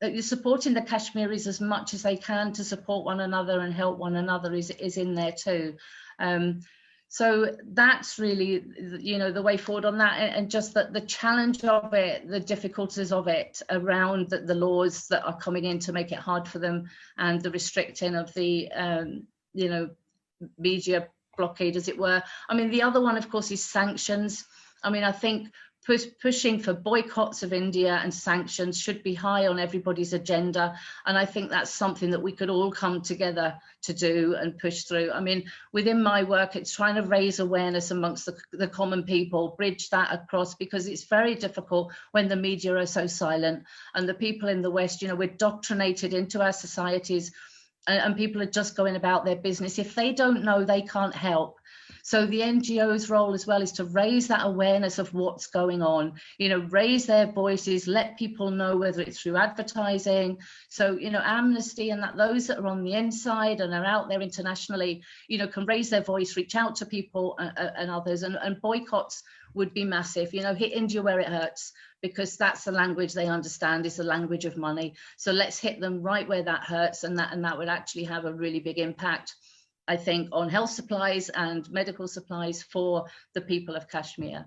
you're supporting the Kashmiris as much as they can to support one another and help one another is in there too. So that's really, you know, the way forward on that, and just that the challenge of it, the difficulties of it around the laws that are coming in to make it hard for them, and the restricting of the, you know, media blockade, as it were. I mean, the other one, of course, is sanctions. I mean, I think pushing for boycotts of India and sanctions should be high on everybody's agenda. And I think that's something that we could all come together to do and push through. I mean, within my work, it's trying to raise awareness amongst the common people, bridge that across, because it's very difficult when the media are so silent and the people in the West, you know, we're doctrinated into our societies and people are just going about their business. If they don't know, they can't help. So the NGO's role as well is to raise that awareness of what's going on, you know, raise their voices, let people know, whether it's through advertising. So, you know, Amnesty and that those that are on the inside and are out there internationally, you know, can raise their voice, reach out to people and others, and boycotts would be massive. You know, hit India where it hurts, because that's the language they understand, is the language of money. So let's hit them right where that hurts, and that would actually have a really big impact, I think, on health supplies and medical supplies for the people of Kashmir.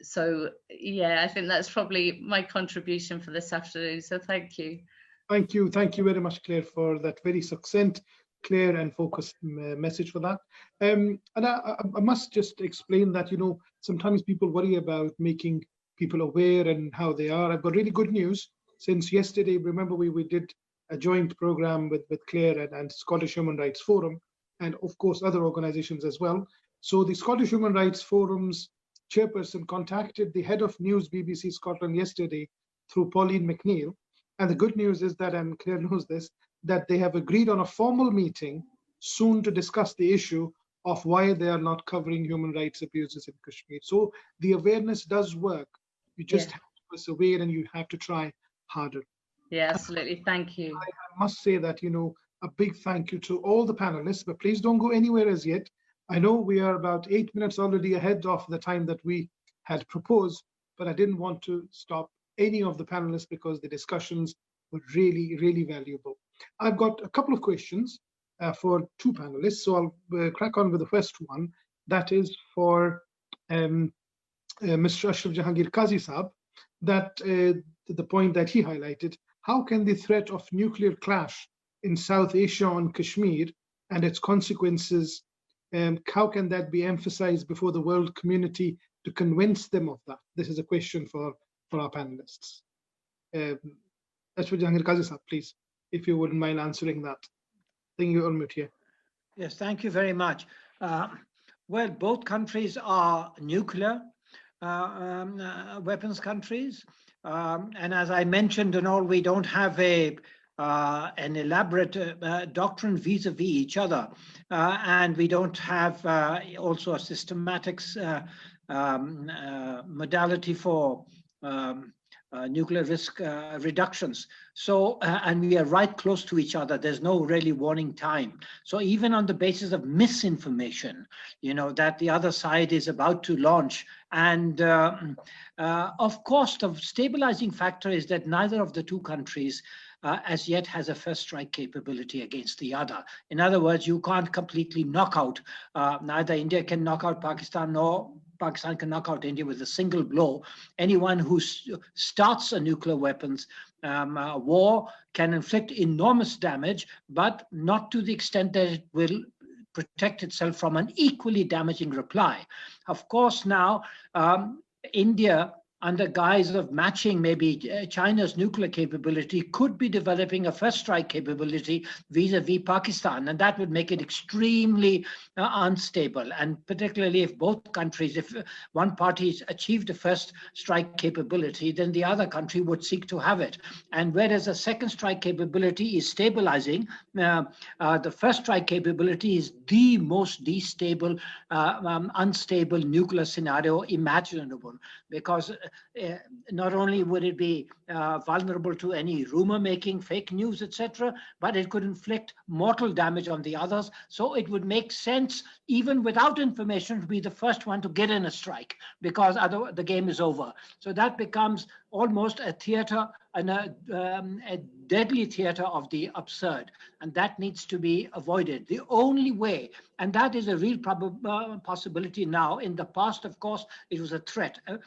So yeah, I think that's probably my contribution for this afternoon. So thank you. Thank you very much, Claire, for that very succinct, clear and focused message for that. And I must just explain that, you know, sometimes people worry about making people aware and how they are. I've got really good news. Since yesterday, remember we did a joint program with Claire and Scottish Human Rights Forum, and of course other organizations as well. So the Scottish Human Rights Forum's chairperson contacted the head of news BBC Scotland yesterday through Pauline McNeill. And the good news is that, and Claire knows this, that they have agreed on a formal meeting soon to discuss the issue of why they are not covering human rights abuses in Kashmir. So the awareness does work. You just have to persevere and you have to try harder. Yeah, absolutely. Thank you. I must say that, you know, a big thank you to all the panelists, but please don't go anywhere as yet. I know we are about 8 minutes already ahead of the time that we had proposed, but I didn't want to stop any of the panelists because the discussions were really, really valuable. I've got a couple of questions for two panelists, so I'll crack on with the first one. That is for Mr. Ashraf Jehangir Qazi Saab, that the point that he highlighted, how can the threat of nuclear clash in South Asia on Kashmir and its consequences, how can that be emphasized before the world community to convince them of that? This is a question for our panelists. Ashraf Jehangir Qazi Saab, please, if you wouldn't mind answering that. Thank you, unmute here. Yes, thank you very much. Well, both countries are nuclear weapons countries. And as I mentioned and all, we don't have an elaborate doctrine vis-a-vis each other. And we don't have also a systematic modality for nuclear risk reductions. So, and we are right close to each other. There's no really warning time. So even on the basis of misinformation, you know, that the other side is about to launch. And of course, the stabilizing factor is that neither of the two countries as yet has a first strike capability against the other. In other words, you can't completely knock out, neither India can knock out Pakistan, nor Pakistan can knock out India with a single blow. Anyone who starts a nuclear weapons war can inflict enormous damage, but not to the extent that it will protect itself from an equally damaging reply. Of course, now India, under guise of matching maybe China's nuclear capability, could be developing a first strike capability vis-a-vis Pakistan, and that would make it extremely unstable. And particularly if both countries, if one party achieved a first strike capability, then the other country would seek to have it. And whereas a second strike capability is stabilizing, the first strike capability is the most destable, unstable nuclear scenario imaginable, because not only would it be vulnerable to any rumor making, fake news, etc., but it could inflict mortal damage on the others. So it would make sense, even without information, to be the first one to get in a strike, because the game is over. So that becomes almost a theater and a deadly theater of the absurd, and that needs to be avoided. The only way, and that is a real possibility now. In the past, of course, it was a threat, a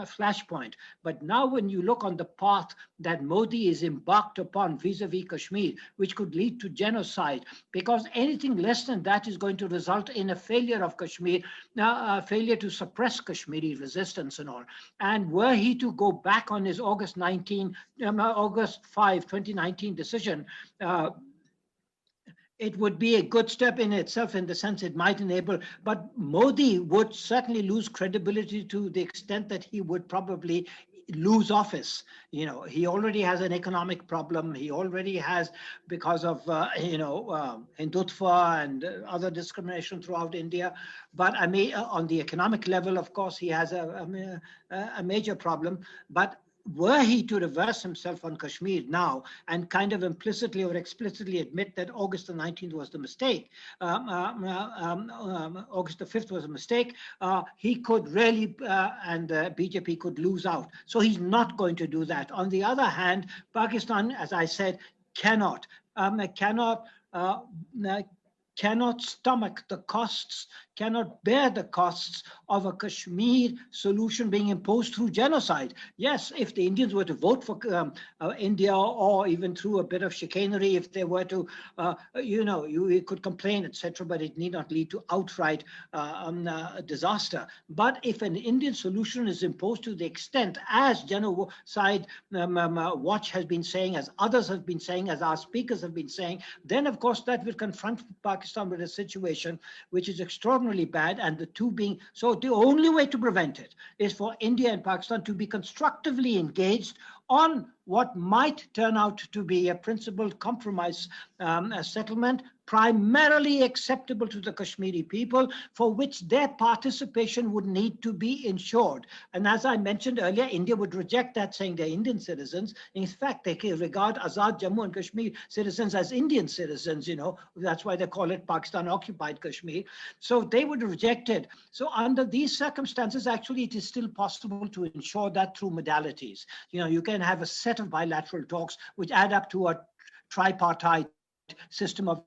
flashpoint. But now when you look on the path that Modi is embarked upon vis-a-vis Kashmir, which could lead to genocide, because anything less than that is going to result in a failure of Kashmir, a failure to suppress Kashmiri resistance and all. And were he to go back on his August 5, 2019 decision, it would be a good step in itself, in the sense it might enable, but Modi would certainly lose credibility to the extent that he would probably lose office. You know, he already has an economic problem. He already has, because of Hindutva and other discrimination throughout India. But I mean, on the economic level, of course, he has a major problem. But were he to reverse himself on Kashmir now and kind of implicitly or explicitly admit that August the 19th was the mistake, August the 5th was a mistake, he could really, and BJP could lose out. So he's not going to do that. On the other hand, Pakistan, as I said, cannot stomach the costs, cannot bear the costs of a Kashmir solution being imposed through genocide. Yes, if the Indians were to vote for India, or even through a bit of chicanery, if they were to, you could complain, etc., but it need not lead to outright disaster. But if an Indian solution is imposed to the extent, as Genocide Watch has been saying, as others have been saying, as our speakers have been saying, then of course that will confront Pakistan with a situation which is extraordinarily bad, and the two being, so the only way to prevent it is for India and Pakistan to be constructively engaged on what might turn out to be a principled compromise settlement, primarily acceptable to the Kashmiri people, for which their participation would need to be ensured. And as I mentioned earlier, India would reject that, saying they're Indian citizens. In fact, they regard Azad Jammu and Kashmir citizens as Indian citizens, that's why they call it Pakistan occupied Kashmir. So they would reject it. So under these circumstances, actually, it is still possible to ensure that through modalities. You can have a set of bilateral talks which add up to a tripartite system of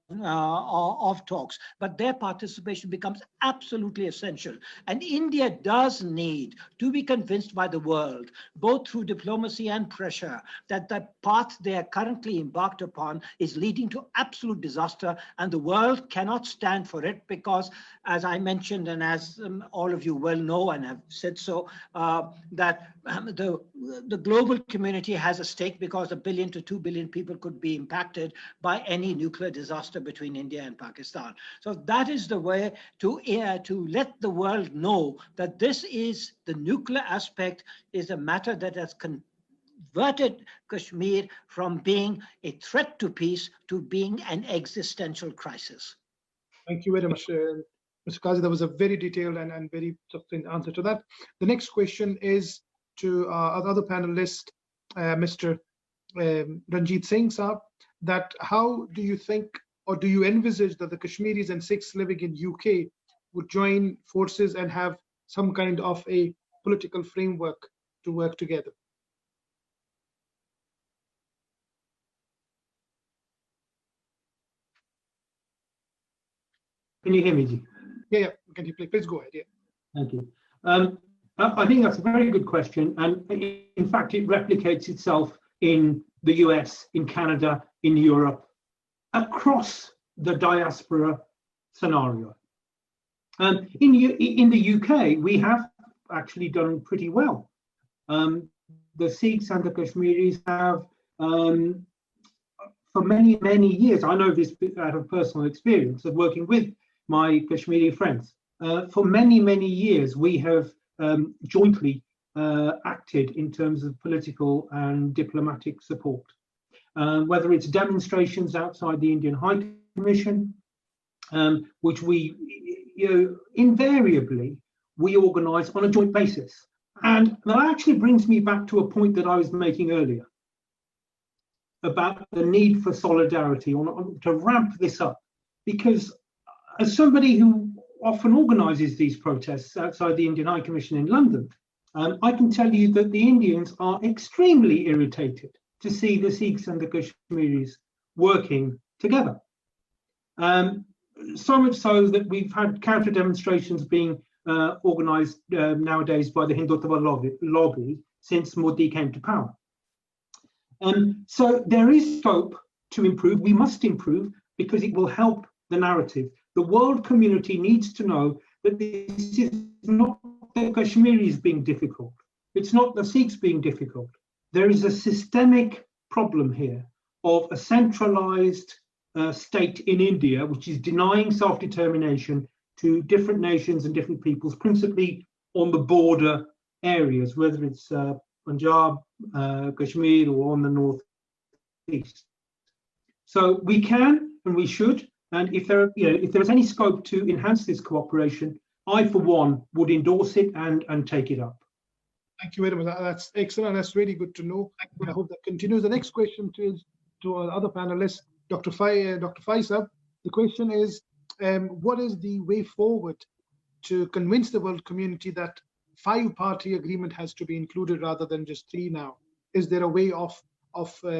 talks, but their participation becomes absolutely essential. And India does need to be convinced by the world, both through diplomacy and pressure, that the path they are currently embarked upon is leading to absolute disaster, and the world cannot stand for it, because, as I mentioned, and as all of you well know and have said so, that the global community has a stake, because 1 billion to 2 billion people could be impacted by any nuclear disaster between India and Pakistan. So that is the way to let the world know that this is, the nuclear aspect is a matter that has converted Kashmir from being a threat to peace to being an existential crisis. Thank you very much, Mr. Qazi. That was a very detailed and very succinct answer to that. The next question is to our other panelist, Mr. Ranjit Singh Saab, that how do you think, or do you envisage that the Kashmiris and Sikhs living in UK would join forces and have some kind of a political framework to work together? Can you hear me, Ji? Yeah, can you please go ahead? Yeah. Thank you. I think that's a very good question, and in fact, it replicates itself in the US, in Canada, in Europe, across the diaspora scenario. In the UK, we have actually done pretty well. The Sikhs and the Kashmiris have, for many, many years, I know this out of personal experience of working with my Kashmiri friends. For many, many years, we have jointly acted in terms of political and diplomatic support. Whether it's demonstrations outside the Indian High Commission, which we, invariably, we organise on a joint basis. And that actually brings me back to a point that I was making earlier about the need for solidarity, to ramp this up. Because as somebody who often organises these protests outside the Indian High Commission in London, I can tell you that the Indians are extremely irritated to see the Sikhs and the Kashmiris working together. So much so that we've had counter demonstrations being organised nowadays by the Hindutva lobby since Modi came to power. So there is scope to improve. We must improve because it will help the narrative. The world community needs to know that this is not the Kashmiris being difficult. It's not the Sikhs being difficult. There is a systemic problem here of a centralized state in India, which is denying self-determination to different nations and different peoples, principally on the border areas, whether it's Punjab, Kashmir, or on the northeast. So we can and we should, and if there is any scope to enhance this cooperation, I, for one, would endorse it and take it up. Thank you very much. That's excellent. That's really good to know. I hope that continues. The next question to our other panelists, Dr. Faisal. The question is, what is the way forward to convince the world community that 5-party agreement has to be included rather than just 3 now? Is there a way of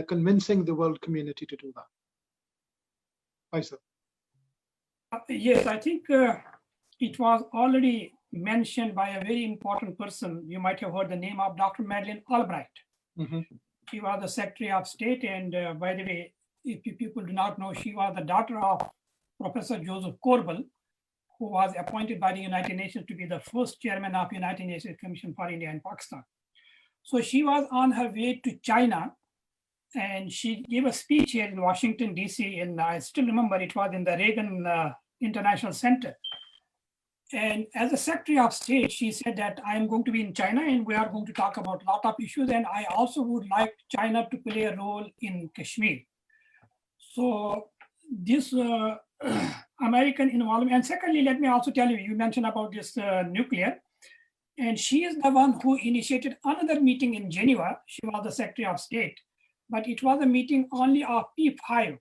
convincing the world community to do that? Faisal. Yes, I think it was already mentioned by a very important person. You might have heard the name of Dr. Madeleine Albright. Mm-hmm. She was the Secretary of State, and by the way, if people do not know, she was the daughter of Professor Joseph Corbel, who was appointed by the United Nations to be the first chairman of United Nations Commission for India and Pakistan. So she was on her way to China, and she gave a speech here in Washington, DC, and I still remember it was in the Reagan International Center. And as a Secretary of State, she said that I am going to be in China and we are going to talk about a lot of issues, and I also would like China to play a role in Kashmir. So this American involvement, and secondly, let me also tell you, you mentioned about this nuclear, and she is the one who initiated another meeting in Geneva. She was the Secretary of State, but it was a meeting only of P5,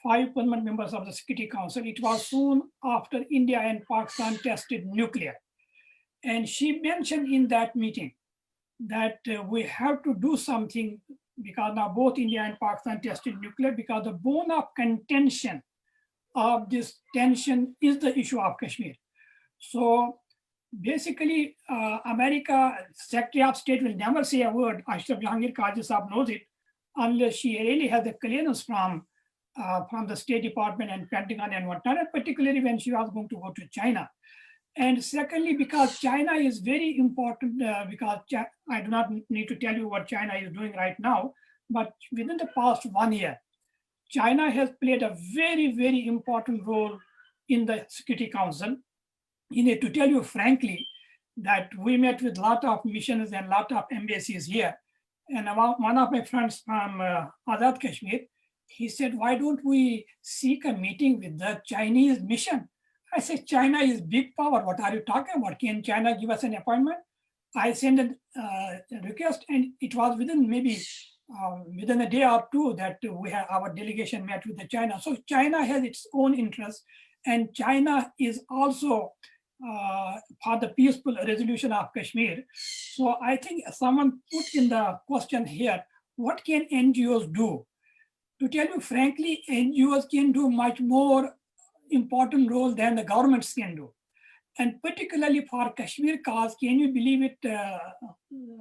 5 permanent members of the Security Council. It was soon after India and Pakistan tested nuclear. And she mentioned in that meeting that we have to do something because now both India and Pakistan tested nuclear, because the bone of contention of this tension is the issue of Kashmir. So basically, America, Secretary of State will never say a word, Ashraf Jehangir Qazi Sahab knows it, unless she really has the clearance from the State Department and Pentagon and whatnot, and particularly when she was going to go to China. And secondly, because China is very important, because I do not need to tell you what China is doing right now, but within the past 1 year, China has played a very, very important role in the Security Council. To tell you frankly, that we met with a lot of missions and a lot of embassies here. And one of my friends from Azad Kashmir, he said, why don't we seek a meeting with the Chinese mission? I said, China is big power. What are you talking about? Can China give us an appointment? I sent a request, and it was within maybe within a day or two that our delegation met with the China. So China has its own interests, and China is also for the peaceful resolution of Kashmir. So I think someone put in the question here, what can NGOs do? To tell you frankly, NGOs can do much more important role than the governments can do. And particularly for Kashmir cause, can you believe it,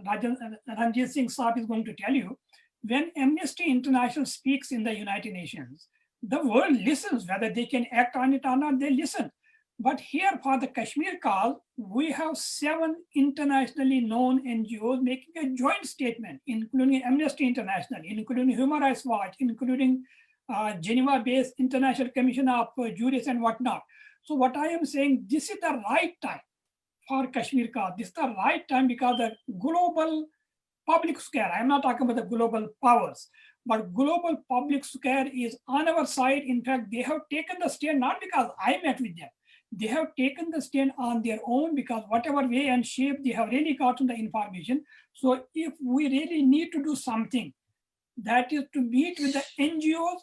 Ranjit Singh Saab is going to tell you, when Amnesty International speaks in the United Nations, the world listens, whether they can act on it or not, they listen. But here for the Kashmir cause, we have 7 internationally known NGOs making a joint statement, including Amnesty International, including Human Rights Watch, including Geneva-based International Commission of Jurists and whatnot. So what I am saying, this is the right time for Kashmir cause. This is the right time because the global public square, I'm not talking about the global powers, but global public square is on our side. In fact, they have taken the stand, not because I met with them. They have taken the stand on their own because whatever way and shape they have really gotten the information. So if we really need to do something, that is to meet with the NGOs,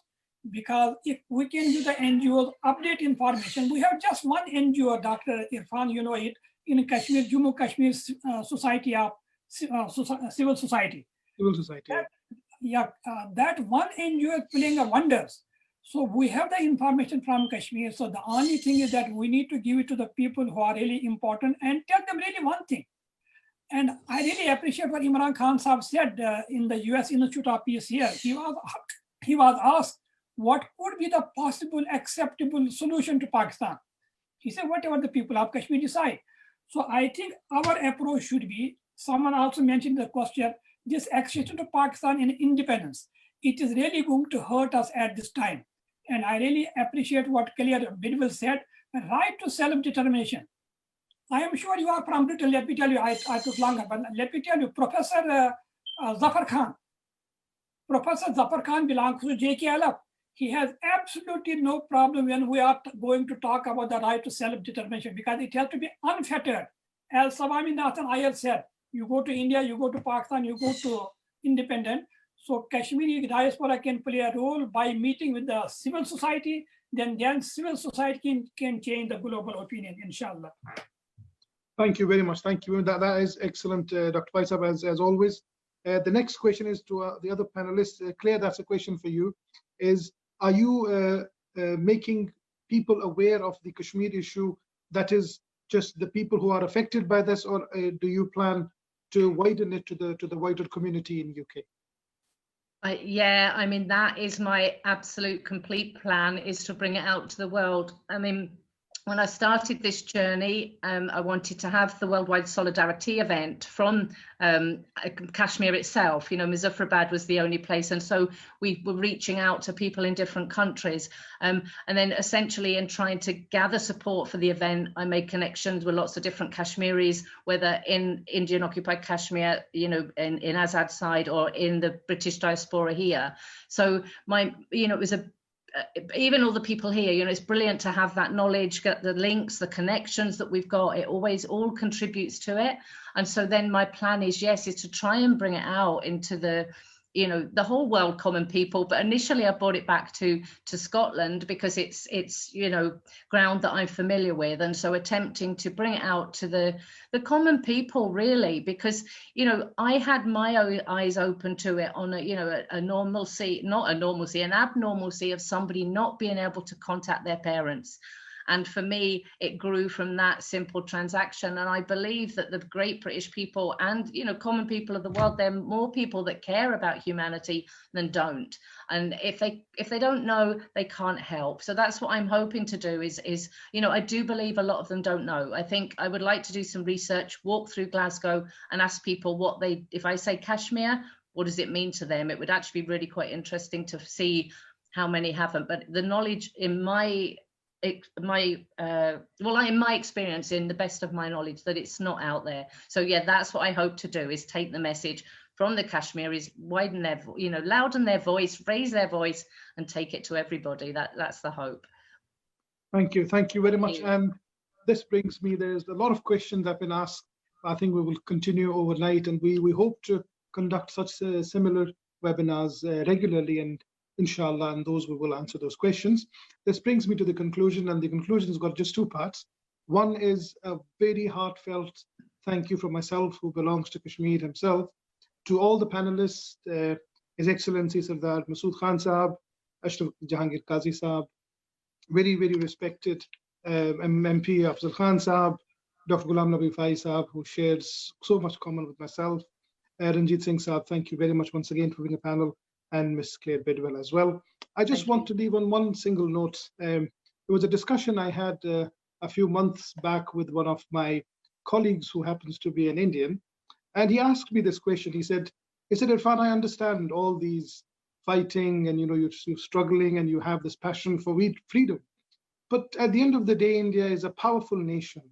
because if we can do the NGOs update information, we have just one NGO, Dr. Irfan, you know it, in Kashmir, Jammu Kashmir Society of civil society. Civil society. That one NGO is playing a wonders. So we have the information from Kashmir. So the only thing is that we need to give it to the people who are really important and tell them really one thing. And I really appreciate what Imran Khan Saab said in the US Institute of Peace here. He was asked what could be the possible acceptable solution to Pakistan. He said, whatever the people of Kashmir decide. So I think our approach should be, someone also mentioned the question, this accession to Pakistan in independence. It is really going to hurt us at this time. And I really appreciate what Bidwell said, right to self-determination. I am sure you are from Britain. Let me tell you, I took longer, but let me tell you, Professor Zafar Khan belongs to JKLF. He has absolutely no problem when we are going to talk about the right to self-determination, because it has to be unfettered. As Swaminathan Iyer said, you go to India, you go to Pakistan, you go to independent. So Kashmiri diaspora can play a role by meeting with the civil society, then civil society can change the global opinion, inshallah. Thank you very much. Thank you. That is excellent, Dr. Faisab, as always. The next question is to the other panelists. Claire, that's a question for you. Are you making people aware of the Kashmir issue, that is just the people who are affected by this, or do you plan to widen it to the wider community in UK? Yeah, I mean, that is my absolute complete plan, is to bring it out to the world. I mean, when I started this journey, I wanted to have the Worldwide Solidarity event from Kashmir itself. You know, Muzaffarabad was the only place. And so we were reaching out to people in different countries. And then essentially in trying to gather support for the event, I made connections with lots of different Kashmiris, whether in Indian occupied Kashmir, you know, in Azad side, or in the British diaspora here. So it was even all the people here, you know, it's brilliant to have that knowledge, get the links, the connections that we've got. It always all contributes to it. And so then my plan is to try and bring it out into the whole world, common people. But initially I brought it back to Scotland because it's ground that I'm familiar with. And so attempting to bring it out to the common people, really, because, you know, I had my eyes open to it on an abnormalcy of somebody not being able to contact their parents. And for me, it grew from that simple transaction. And I believe that the great British people and, you know, common people of the world, there are more people that care about humanity than don't. And if they don't know, they can't help. So that's what I'm hoping to do is, you know, I do believe a lot of them don't know. I think I would like to do some research, walk through Glasgow and ask people if I say Kashmir, what does it mean to them? It would actually be really quite interesting to see how many haven't. But the knowledge in my experience, in the best of my knowledge, that it's not out there. So yeah, that's what I hope to do, is take the message from the Kashmiris, widen their, louden their voice, raise their voice, and take it to everybody. That's the hope. Thank you very much. And this brings me, there's a lot of questions that have been asked. I think we will continue overnight, and we hope to conduct such similar webinars regularly, and inshallah, and those we will answer those questions. This brings me to the conclusion, and the conclusion has got just two parts. One is a very heartfelt thank you from myself, who belongs to Kashmir himself, to all the panelists, His Excellency Sardar Masood Khan Saab, Ashraf Jehangir Qazi Saab, very, very respected MP Afzal Khan Saab, Dr. Ghulam Nabi Saab, who shares so much common with myself, Ranjit Singh Saab, thank you very much once again for being a panel, and Ms. Claire Bidwell as well. I just want to leave on one single note. There was a discussion I had a few months back with one of my colleagues who happens to be an Indian, and he asked me this question. He said, Irfan, I understand all these fighting, and you're struggling, and you have this passion for freedom. But at the end of the day, India is a powerful nation,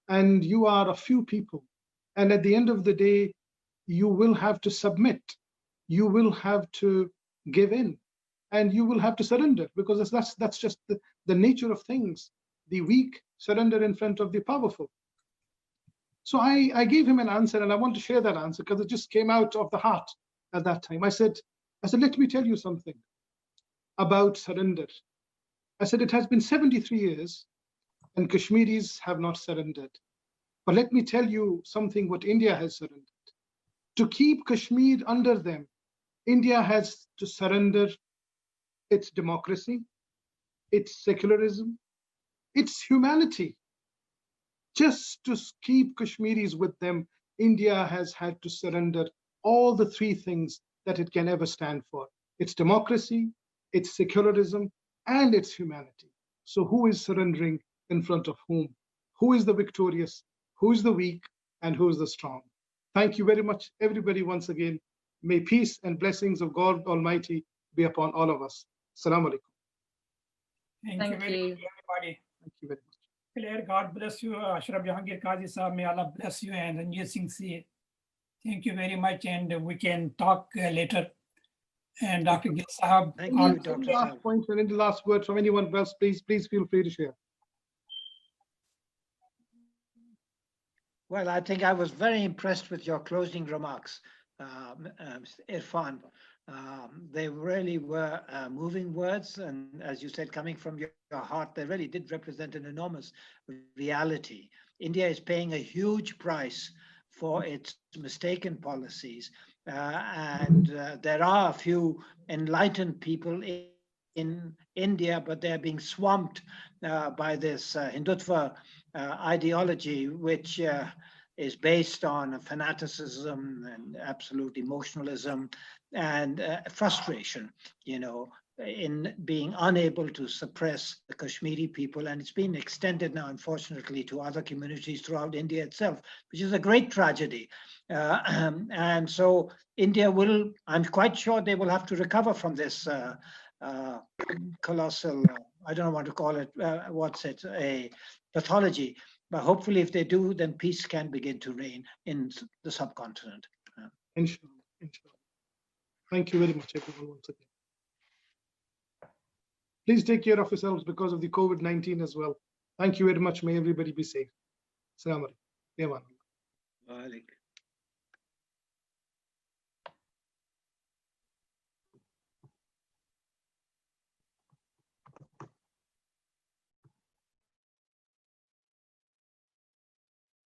and you are a few people. And at the end of the day, you will have to submit. You will have to give in, and you will have to surrender, because that's just the nature of things. The weak surrender in front of the powerful. So I gave him an answer, and I want to share that answer because it just came out of the heart at that time. I said, let me tell you something about surrender. I said, it has been 73 years and Kashmiris have not surrendered. But let me tell you something what India has surrendered. To keep Kashmir under them, India has to surrender its democracy, its secularism, its humanity. Just to keep Kashmiris with them, India has had to surrender all the three things that it can ever stand for: its democracy, its secularism, and its humanity. So who is surrendering in front of whom? Who is the victorious? Who is the weak? And who is the strong? Thank you very much, everybody, once again. May peace and blessings of God Almighty be upon all of us. Assalamu alaikum. Thank you very much, everybody. Thank you very much. Claire, God bless you. Ashraf Jehangir Qazi Sahab, may Allah bless you. And Ranjit Singh Sahab, thank you very much. And we can talk later. And Dr. Gil Sahab. Thank you, Dr. Any last points or any last words from anyone else, please feel free to share. Well, I think I was very impressed with your closing remarks, Irfan. They really were moving words, and as you said, coming from your heart, they really did represent an enormous reality. India is paying a huge price for its mistaken policies, and there are a few enlightened people in India, but they're being swamped by this Hindutva ideology, which is based on fanaticism and absolute emotionalism and frustration, in being unable to suppress the Kashmiri people. And it's been extended now, unfortunately, to other communities throughout India itself, which is a great tragedy. And so India will, I'm quite sure they will have to recover from this colossal, I don't know what to call it, a pathology. But hopefully if they do, then peace can begin to reign in the subcontinent. Inshallah. Thank you very much, everyone, once again. Please take care of yourselves because of the COVID-19 as well. Thank you very much. May everybody be safe. Assalamu alaikum.